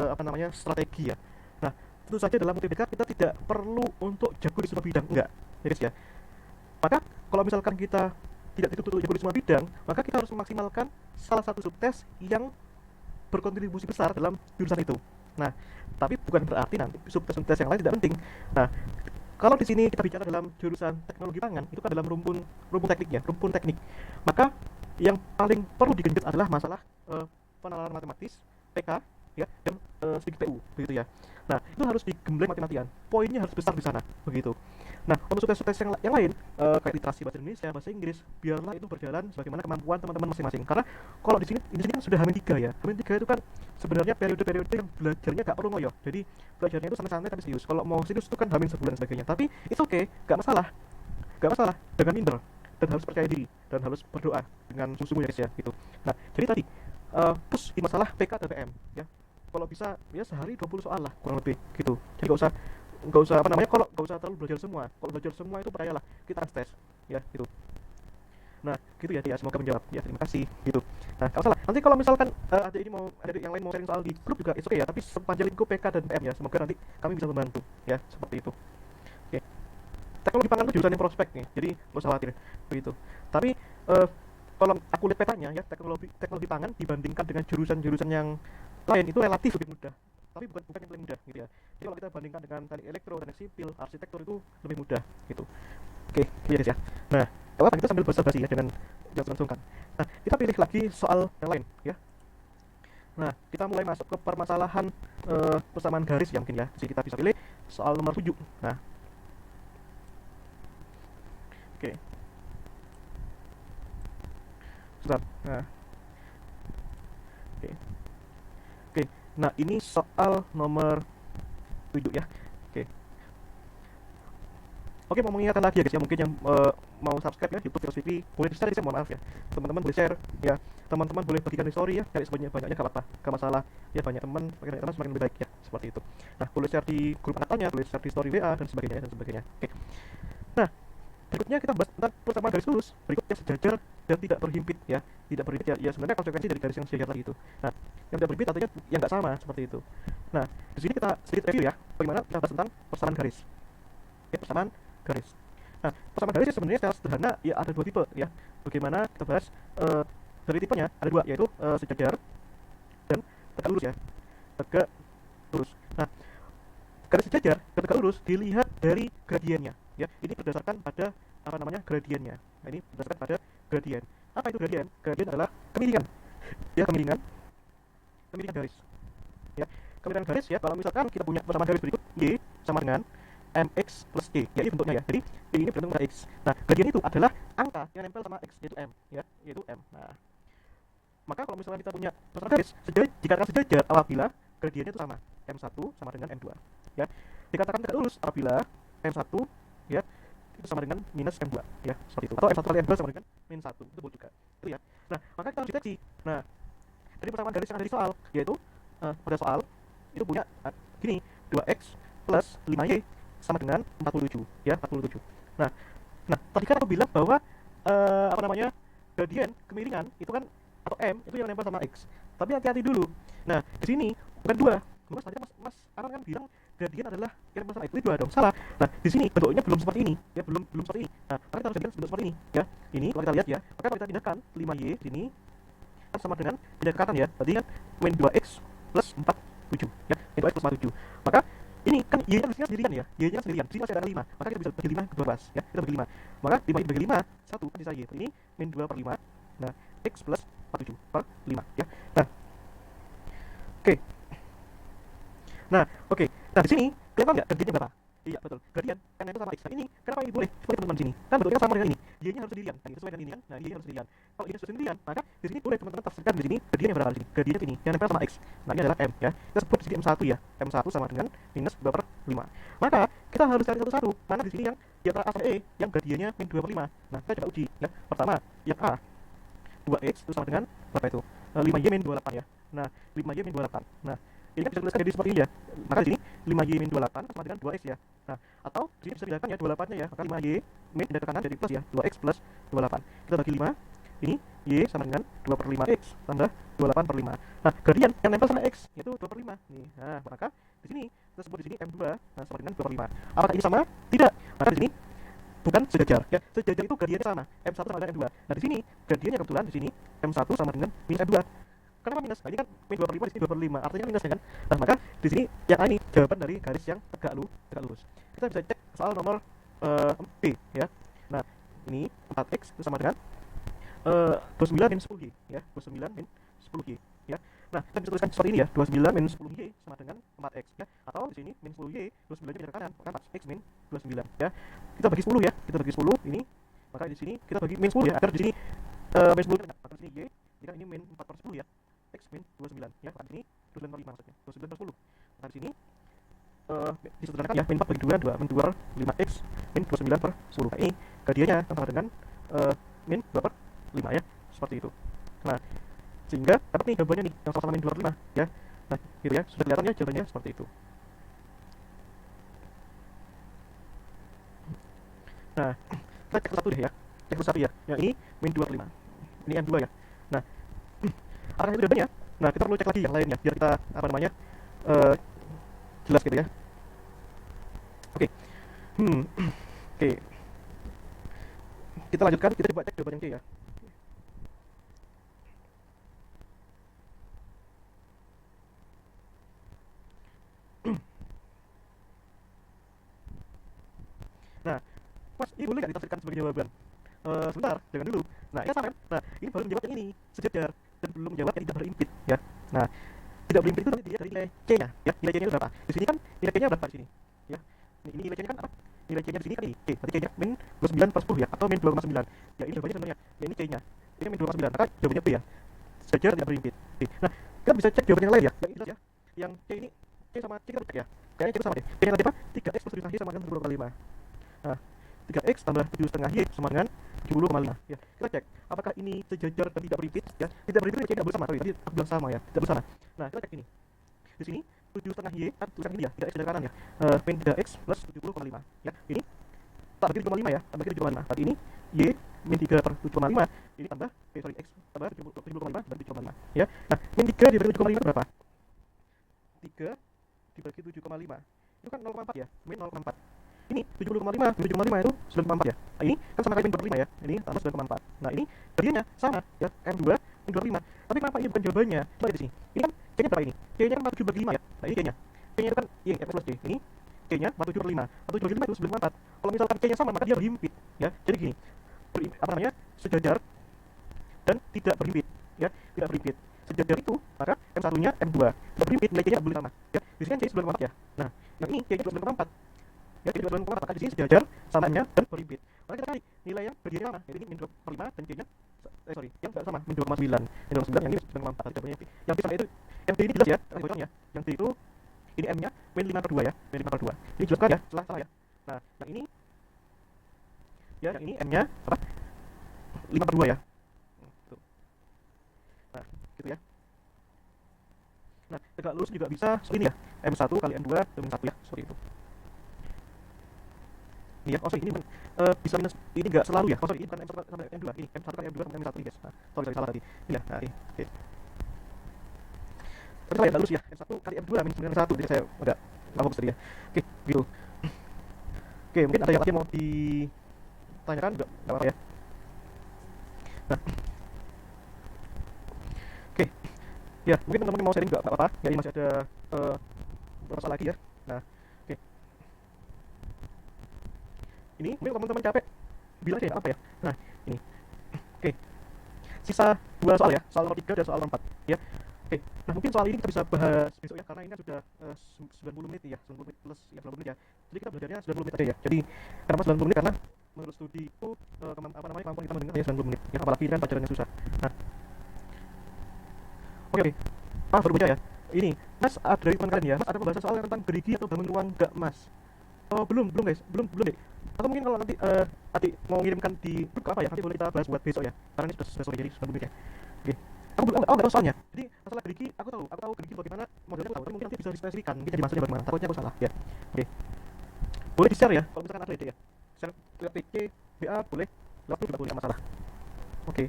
apa namanya, strategi ya. Nah, tentu saja dalam UTBK kita tidak perlu untuk jago di semua bidang, enggak, ya guys ya. Maka kalau misalkan kita tidak dituntut untuk jago di semua bidang, maka kita harus memaksimalkan salah satu subtes yang berkontribusi besar dalam jurusan itu. Nah, tapi bukan berarti nanti subtes-subtes yang lain tidak penting. Nah, kalau di sini kita bicara dalam jurusan teknologi pangan, itu kan dalam rumpun tekniknya, rumpun teknik. Maka yang paling perlu digenjot adalah masalah penalaran matematis, PK, ya, dan sedikit PU, begitu ya. Nah, itu harus digembleng mati-matian. Poinnya harus besar di sana, begitu. Nah, untuk subtes-subtes yang lain, kayak literasi bahasa Indonesia, bahasa Inggris, biarlah itu berjalan sebagaimana kemampuan teman-teman masing-masing. Karena kalau di sini kan sudah H-3 ya. H-3 itu kan sebenarnya periode-periode yang belajarnya gak perlu ngoyo. Jadi belajarnya itu santai-santai tapi serius. Kalau mau serius itu kan H-1 sebulan sebagainya. Tapi itu oke, gak masalah. Gak masalah. Jangan minder dan harus percaya diri dan harus berdoa dengan sungguh-sungguh ya guys ya, gitu. Nah, jadi tadi terus di masalah PK dan PM ya. Kalau bisa ya sehari 20 soal lah kurang lebih gitu. Jadi nggak usah apa namanya, kalau nggak usah terlalu belajar semua. Kalau belajar semua itu percayalah kita akan stres ya gitu. Nah gitu ya, semoga menjawab ya, terima kasih gitu. Nah kalau salah nanti kalau misalkan ada ini mau ada yang lain mau sharing soal di grup juga itu oke ya, tapi sepanjang lingkup PK dan PM ya, semoga nanti kami bisa membantu ya, seperti itu. Oke, teknologi pangan itu jurusan yang prospek nih, jadi nggak usah khawatir begitu. Tapi kalau aku lihat petanya ya, teknologi pangan dibandingkan dengan jurusan-jurusan yang lain itu relatif lebih mudah, tapi bukan yang paling mudah gitu ya. Jadi kalau kita bandingkan dengan teknik elektro, teknik sipil, arsitektur itu lebih mudah gitu. Oke, iya guys ya. Nah, apa kita sambil basa-basi ya, jangan sungkan. Nah, kita pilih lagi soal yang lain ya. Nah, kita mulai masuk ke permasalahan persamaan garis ya mungkin ya. Jadi kita bisa pilih soal nomor 7. Nah, oke. Sebentar. Nah, oke. Oke. Nah, ini soal nomor 7 ya. Oke. Oke, mau mengingatkan lagi ya guys ya, mungkin yang mau subscribe ya YouTube Filos TV, boleh di share ya, mohon maaf ya. Teman-teman boleh share ya. Teman-teman boleh bagikan di story ya, cari sebanyak-banyaknya gak apa-apa, gak masalah. Ya banyak teman, makin banyak teman semakin lebih baik ya, seperti itu. Nah, boleh share di grup angkatannya, boleh share di story WA dan sebagainya dan sebagainya. Oke. Nah, berikutnya kita bahas tentang persamaan garis lurus, berikutnya sejajar dan tidak berhimpit ya. Tidak berhimpit ya, sebenarnya konsekuensi dari garis yang sejajar tadi itu. Nah, yang tidak berhimpit artinya yang nggak sama seperti itu. Nah, di sini kita sedikit review ya, bagaimana kita bahas tentang persamaan garis. Oke, persamaan garis. Nah, persamaan garis sebenarnya secara sederhana ya ada dua tipe ya. Bagaimana kita bahas dari tipenya ada dua, yaitu sejajar dan tegak lurus ya. Tegak lurus. Nah, garis sejajar dan tegak lurus dilihat dari gradiennya ya. Ini berdasarkan pada apa namanya, gradiennya. Nah, ini berdasarkan pada gradien. Apa itu gradien? Gradien adalah kemiringan. Ya, kemiringan garis. Ya, kemiringan garis ya. Kalau misalkan kita punya persamaan garis berikut, y sama dengan mx plus y, ya ini bentuknya ya. Jadi y ini berbentuk x. Nah, gradien itu adalah angka yang nempel sama x, yaitu m ya, yaitu m. Nah, maka kalau misalnya kita punya persamaan garis dikatakan sejajar apabila gradiennya itu sama, m1 sama dengan m2 ya. Dikatakan tegak lurus apabila m1 ya, itu sama dengan minus M2 ya, seperti itu. Atau M1 kali M2 sama dengan min 1, itu boleh juga. Itu ya. Nah, maka kita harus deteksi. Nah, dari persamaan garis yang ada di soal, yaitu pada soal itu punya gini, 2x plus 5y sama dengan 47 ya, 47. Nah, tadi kan aku bilang bahwa apa namanya? Gradien kemiringan itu kan atau M itu yang nempel sama X. Tapi hati-hati dulu. Nah, di sini bukan dua. Mas tadi Mas Aran kan bilang gradien adalah yang nempel sama X. Itu dua dong. Salah. Nah, di sini bentuknya belum seperti ini, ya, belum seperti ini. Nah, maka kita harus jadikan bentuk seperti ini, ya. Ini kalau kita lihat ya, maka kalau kita pindahkan 5y di sini kan sama dengan pindah ke kanan ya. Berarti kan min 2x plus 47 ya. Min 2x plus 47. Maka ini kan y-nya sendirian ya. Y-nya sendirian. Sini masih ada 5. Maka kita bisa bagi 5 ke 12 ya. Kita bagi 5. Maka 5 dibagi 5 1 kan sisa y. Ini min 2 per 5. Nah, x plus 47 per 5 ya. Nah, oke. Nah, oke. Nah, di sini kelihatan nggak gradiennya berapa? Iya, betul. Gradien kan itu sama x. Nah, ini kenapa ini boleh? Seperti teman-teman sini. Kan bentuknya sama dengan ini. Y-nya harus sendirian. Nah, sesuai dengan ini kan. Nah, y-nya harus sendirian. Kalau y-nya harus sendirian, maka di sini boleh teman-teman tafsirkan di sini gradiennya berapa di sini? Gradiennya ini yang nempel sama x. Nah, ini adalah m ya. Kita sebut di sini m1 ya. M1 sama dengan minus 2 per 5. Maka kita harus cari satu-satu. Mana di sini yang di antara a sampai e yang gradiennya min 2 per 5. Nah, kita coba uji ya. Pertama, yang a 2x itu sama dengan berapa itu? 5y min 28 ya. Nah, 5y min 28. Nah, ini kan bisa dituliskan jadi seperti ini ya. Maka di sini 5y min 28 sama dengan 2x ya. Nah, atau di sini bisa dilihatkan ya 28-nya ya. Maka 5y min pindah ke kanan jadi plus ya. 2x plus 28. Kita bagi 5. Ini y sama dengan 2 per 5x tambah 28 per 5. Nah, gradien yang nempel sama x yaitu 2 per 5. Nih, nah, maka di sini kita sebut di sini m2 nah sama dengan 2 per 5. Apakah ini sama? Tidak. Maka di sini bukan sejajar ya. Sejajar itu gradiennya sama. M1 sama dengan M2. Nah, di sini gradiennya kebetulan di sini M1 sama dengan minus M2. Kenapa minus? Nah, ini kan min 2 per 5 di sini 2 per 5. Artinya minus ya kan? Nah, maka di sini yang ini jawaban dari garis yang tegak lurus. Kita bisa cek soal nomor B ya. Nah, ini 4x itu sama dengan 29 min 10y ya. 29 min 10y ya. Nah, kita bisa tuliskan seperti ini ya. 29 min 10y sama dengan 4x ya. Atau di sini min 10y, 29 nya pindah ke kanan, maka 4x min 29 ya. Kita bagi 10 ya. Kita bagi 10 ini. Maka di sini kita bagi min 10 ya. Agar di sini min 10 kan maka di sini y, jika ini min 4 per 10 ya. X min 29 ya. Maka di sini 29 per 5 maksudnya. 29 per 10. Maka di sini disederhanakan ya. Min 4 bagi 2 2 min 2 per 5x min 29 per 10. Nah, ini gradiennya sama dengan min 2 per 5 ya. Seperti itu. Nah, sehingga dapat nih jawabannya nih yang sama min 2 per 5 ya. Nah, gitu ya. Sudah kelihatan ya jawabannya seperti itu. Nah, kita cek satu deh ya. Cek satu ya. Yang ini min 2 per 5. Ini M2 ya. Nah, apakah itu jawabannya? Nah, kita perlu cek lagi yang lainnya biar kita apa namanya? Jelas gitu ya. Oke. Oke. Kita lanjutkan, kita coba cek jawaban yang C ya. Nah, Mas, ini boleh nggak ditafsirkan sebagai jawaban? Sebentar, jangan dulu. Nah, ini sama kan? Nah, ini baru menjawab yang ini, sejajar dan belum menjawab yang tidak berimpit ya. Nah, tidak berimpit itu nanti dilihat dari nilai C-nya ya. Nilai C-nya itu berapa? Di sini kan nilai C-nya berapa di sini? Ya. Ini nilai C-nya kan apa? Nilai C-nya di sini kan ini. C. Berarti C-nya min 29 per 10 ya atau min 2,9. Ya, ini jawabannya sebenarnya. Ya, ini C-nya. Ini min 2,9. Maka jawabannya B ya. Sejajar tidak berimpit. B. Nah, kita bisa cek jawaban yang lain ya. Yang ini ya. Yang C ini C sama C kita cek ya. Kayaknya C itu sama deh. C-nya tadi apa? 3x plus 7y sama dengan 10 kali 5. Nah, 3x tambah 7,5y sama dengan 70,5 ya. Kita cek apakah ini sejajar dan tidak berimpit ya. Tidak berimpit tidak bersama, tadi aku bilang sama ya, tidak bersama. Nah, kita cek ini. Di sini 7,5y kan tulisan ini ya, 3x dari kanan ya. Min 3x plus 70,5 ya. Ini tak bagi 7,5 ya, tambah 7,5. Berarti ini y min 3 per 7,5 ini tambah x tambah 70,5 dan 7,5 ya. Nah, min 3 dibagi 7,5 berapa? 3 dibagi 7,5 itu kan 0,4 ya, min 0,4. Ini 70,5 itu 9,4 ya. Nah, ini kan sama kali min 2/5 ya. Ini tambah 9,4. Nah, ini gradiennya sama ya, M2 min 2/5. Tapi kenapa ini bukan jawabannya? Coba di sini. Ini kan C-nya berapa ini? C-nya kan 47/5 ya. Nah, ini C-nya. C-nya itu kan Y plus C. Ini C-nya 47/5. 47/5 itu 9,4. Kalau misalkan C-nya sama maka dia berhimpit ya. Jadi gini. Apa namanya? Sejajar dan tidak berhimpit ya. Tidak berhimpit. Sejajar itu maka M1-nya M2. Tidak berhimpit nilai C-nya boleh sama ya. Di sini kan C 9,4 ya. Nah, yang ini C-nya 9,4. Ya, jadi 2,4 maka di sini sejajar sama M-nya dan berhimpit. Maka kita kali nilai yang gradiennya sama. Jadi ini min 2 per 5 dan C-nya yang enggak sama, min 2,9. Min 2,9 yang ini 9,4 jawabannya. Yang B sama itu yang D ini jelas ya, bocornya. Yang D itu ini M-nya min 5 per 2 ya, min 5 per 2. Ini jelaskan ya, salah ya. Nah, yang ini ya, yang ini M-nya apa? 5/2 ya. Gitu. Nah, gitu ya. Nah, tegak lurus juga bisa seperti ini ya. M1 kali M2 min 1 ya, seperti itu. Ini ya, oh sorry, ini bisa minus, ini enggak selalu ya. Oh sorry, ini bukan M1 sampai M2, ini M1 kali M2 sampai min 1 ini guys. Nah, sorry, salah tadi. Ini ya, nah ini, oke. Tapi saya tegak lurus ya, M1 kali M2 min 1, jadi saya agak nggak fokus tadi ya. Oke, gitu. Oke, mungkin ada yang lagi mau ditanyakan juga, nggak apa-apa ya. Nah, oke. Ya, mungkin teman-teman yang mau sharing juga nggak apa-apa. Ya, ini masih ada beberapa soal lagi ya. Nah, oke. Ini mungkin teman-teman capek, bilang aja ya, apa ya. Nah, ini. Oke. Sisa 2 soal ya, soal nomor 3 dan soal nomor 4 ya. Oke. Nah, mungkin soal ini kita bisa bahas besok ya, karena ini kan sudah 90 menit ya, 90 menit plus ya 90 menit ya. Jadi kita belajarnya 90 menit aja ya. Jadi kenapa 90 menit? Karena menurut studiku kemampuan kita mendengar ya 90 menit. Ya, apalagi kan pelajarannya susah. Nah, oke. Ah, baru baca ya. Ini, Mas, ada dari teman kalian ya. Mas, ada pembahasan soal tentang gerigi atau bangun ruang nggak, Mas? Oh, belum guys, belum deh. Atau mungkin kalau nanti adik mau ngirimkan di grup apa ya, nanti boleh kita bahas buat besok ya. Karena ini sudah sore, jadi 90 menit ya. Oke. Aku belum, nggak tahu soalnya. Jadi masalah gerigi, aku tahu gerigi bagaimana modelnya, aku tahu. Tapi mungkin nanti bisa dispesifikan, mungkin jadi maksudnya bagaimana. Takutnya aku salah ya. Oke. Boleh di share ya, kalau misalkan ada ide ya. Share lewat PC, BA boleh, lewat grup juga boleh, nggak masalah. Oke.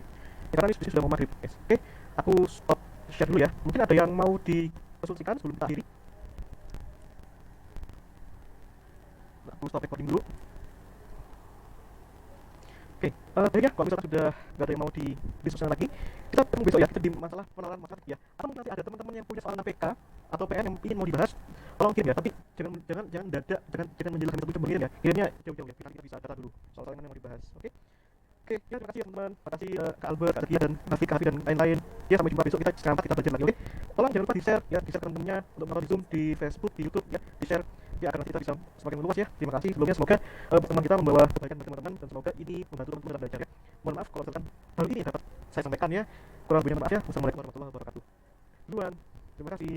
Ya, karena ini sudah mau maghrib, guys. Oke. Aku stop share dulu ya. Mungkin ada yang mau dikonsultasikan sebelum kita akhiri. Aku stop recording dulu. Oke, baik ya, kalau misalkan sudah nggak ada yang mau didiskusikan lagi, kita ketemu besok ya, kita di masalah penalaran matematik ya. Atau mungkin nanti ada teman-teman yang punya soal PK atau PN yang ingin mau dibahas, tolong kirim ya. Tapi jangan dadak, jangan menjelaskan itu mengirim ya. Kirimnya jauh-jauh ya, kita bisa data dulu soal yang mau dibahas. Oke, oke, ya terima kasih ya teman-teman. Terima kasih Kak Albert, Kak Zakia dan Raffi, dan lain-lain. Ya, sampai jumpa besok, kita sekarang kita belajar lagi. Oke, tolong jangan lupa di-share ya, di-share teman-temannya untuk nonton di Zoom, di Facebook, di YouTube ya, di-share ya agar kita bisa semakin luas ya. Terima kasih sebelumnya, semoga pertemuan kita membawa kebaikan bagi teman-teman dan semoga ini membantu teman-teman dalam belajar ya. Mohon maaf kalau misalkan hal ini dapat saya sampaikan ya, kurang lebihnya maaf ya. Wassalamualaikum warahmatullahi wabarakatuh. Duluan, terima kasih.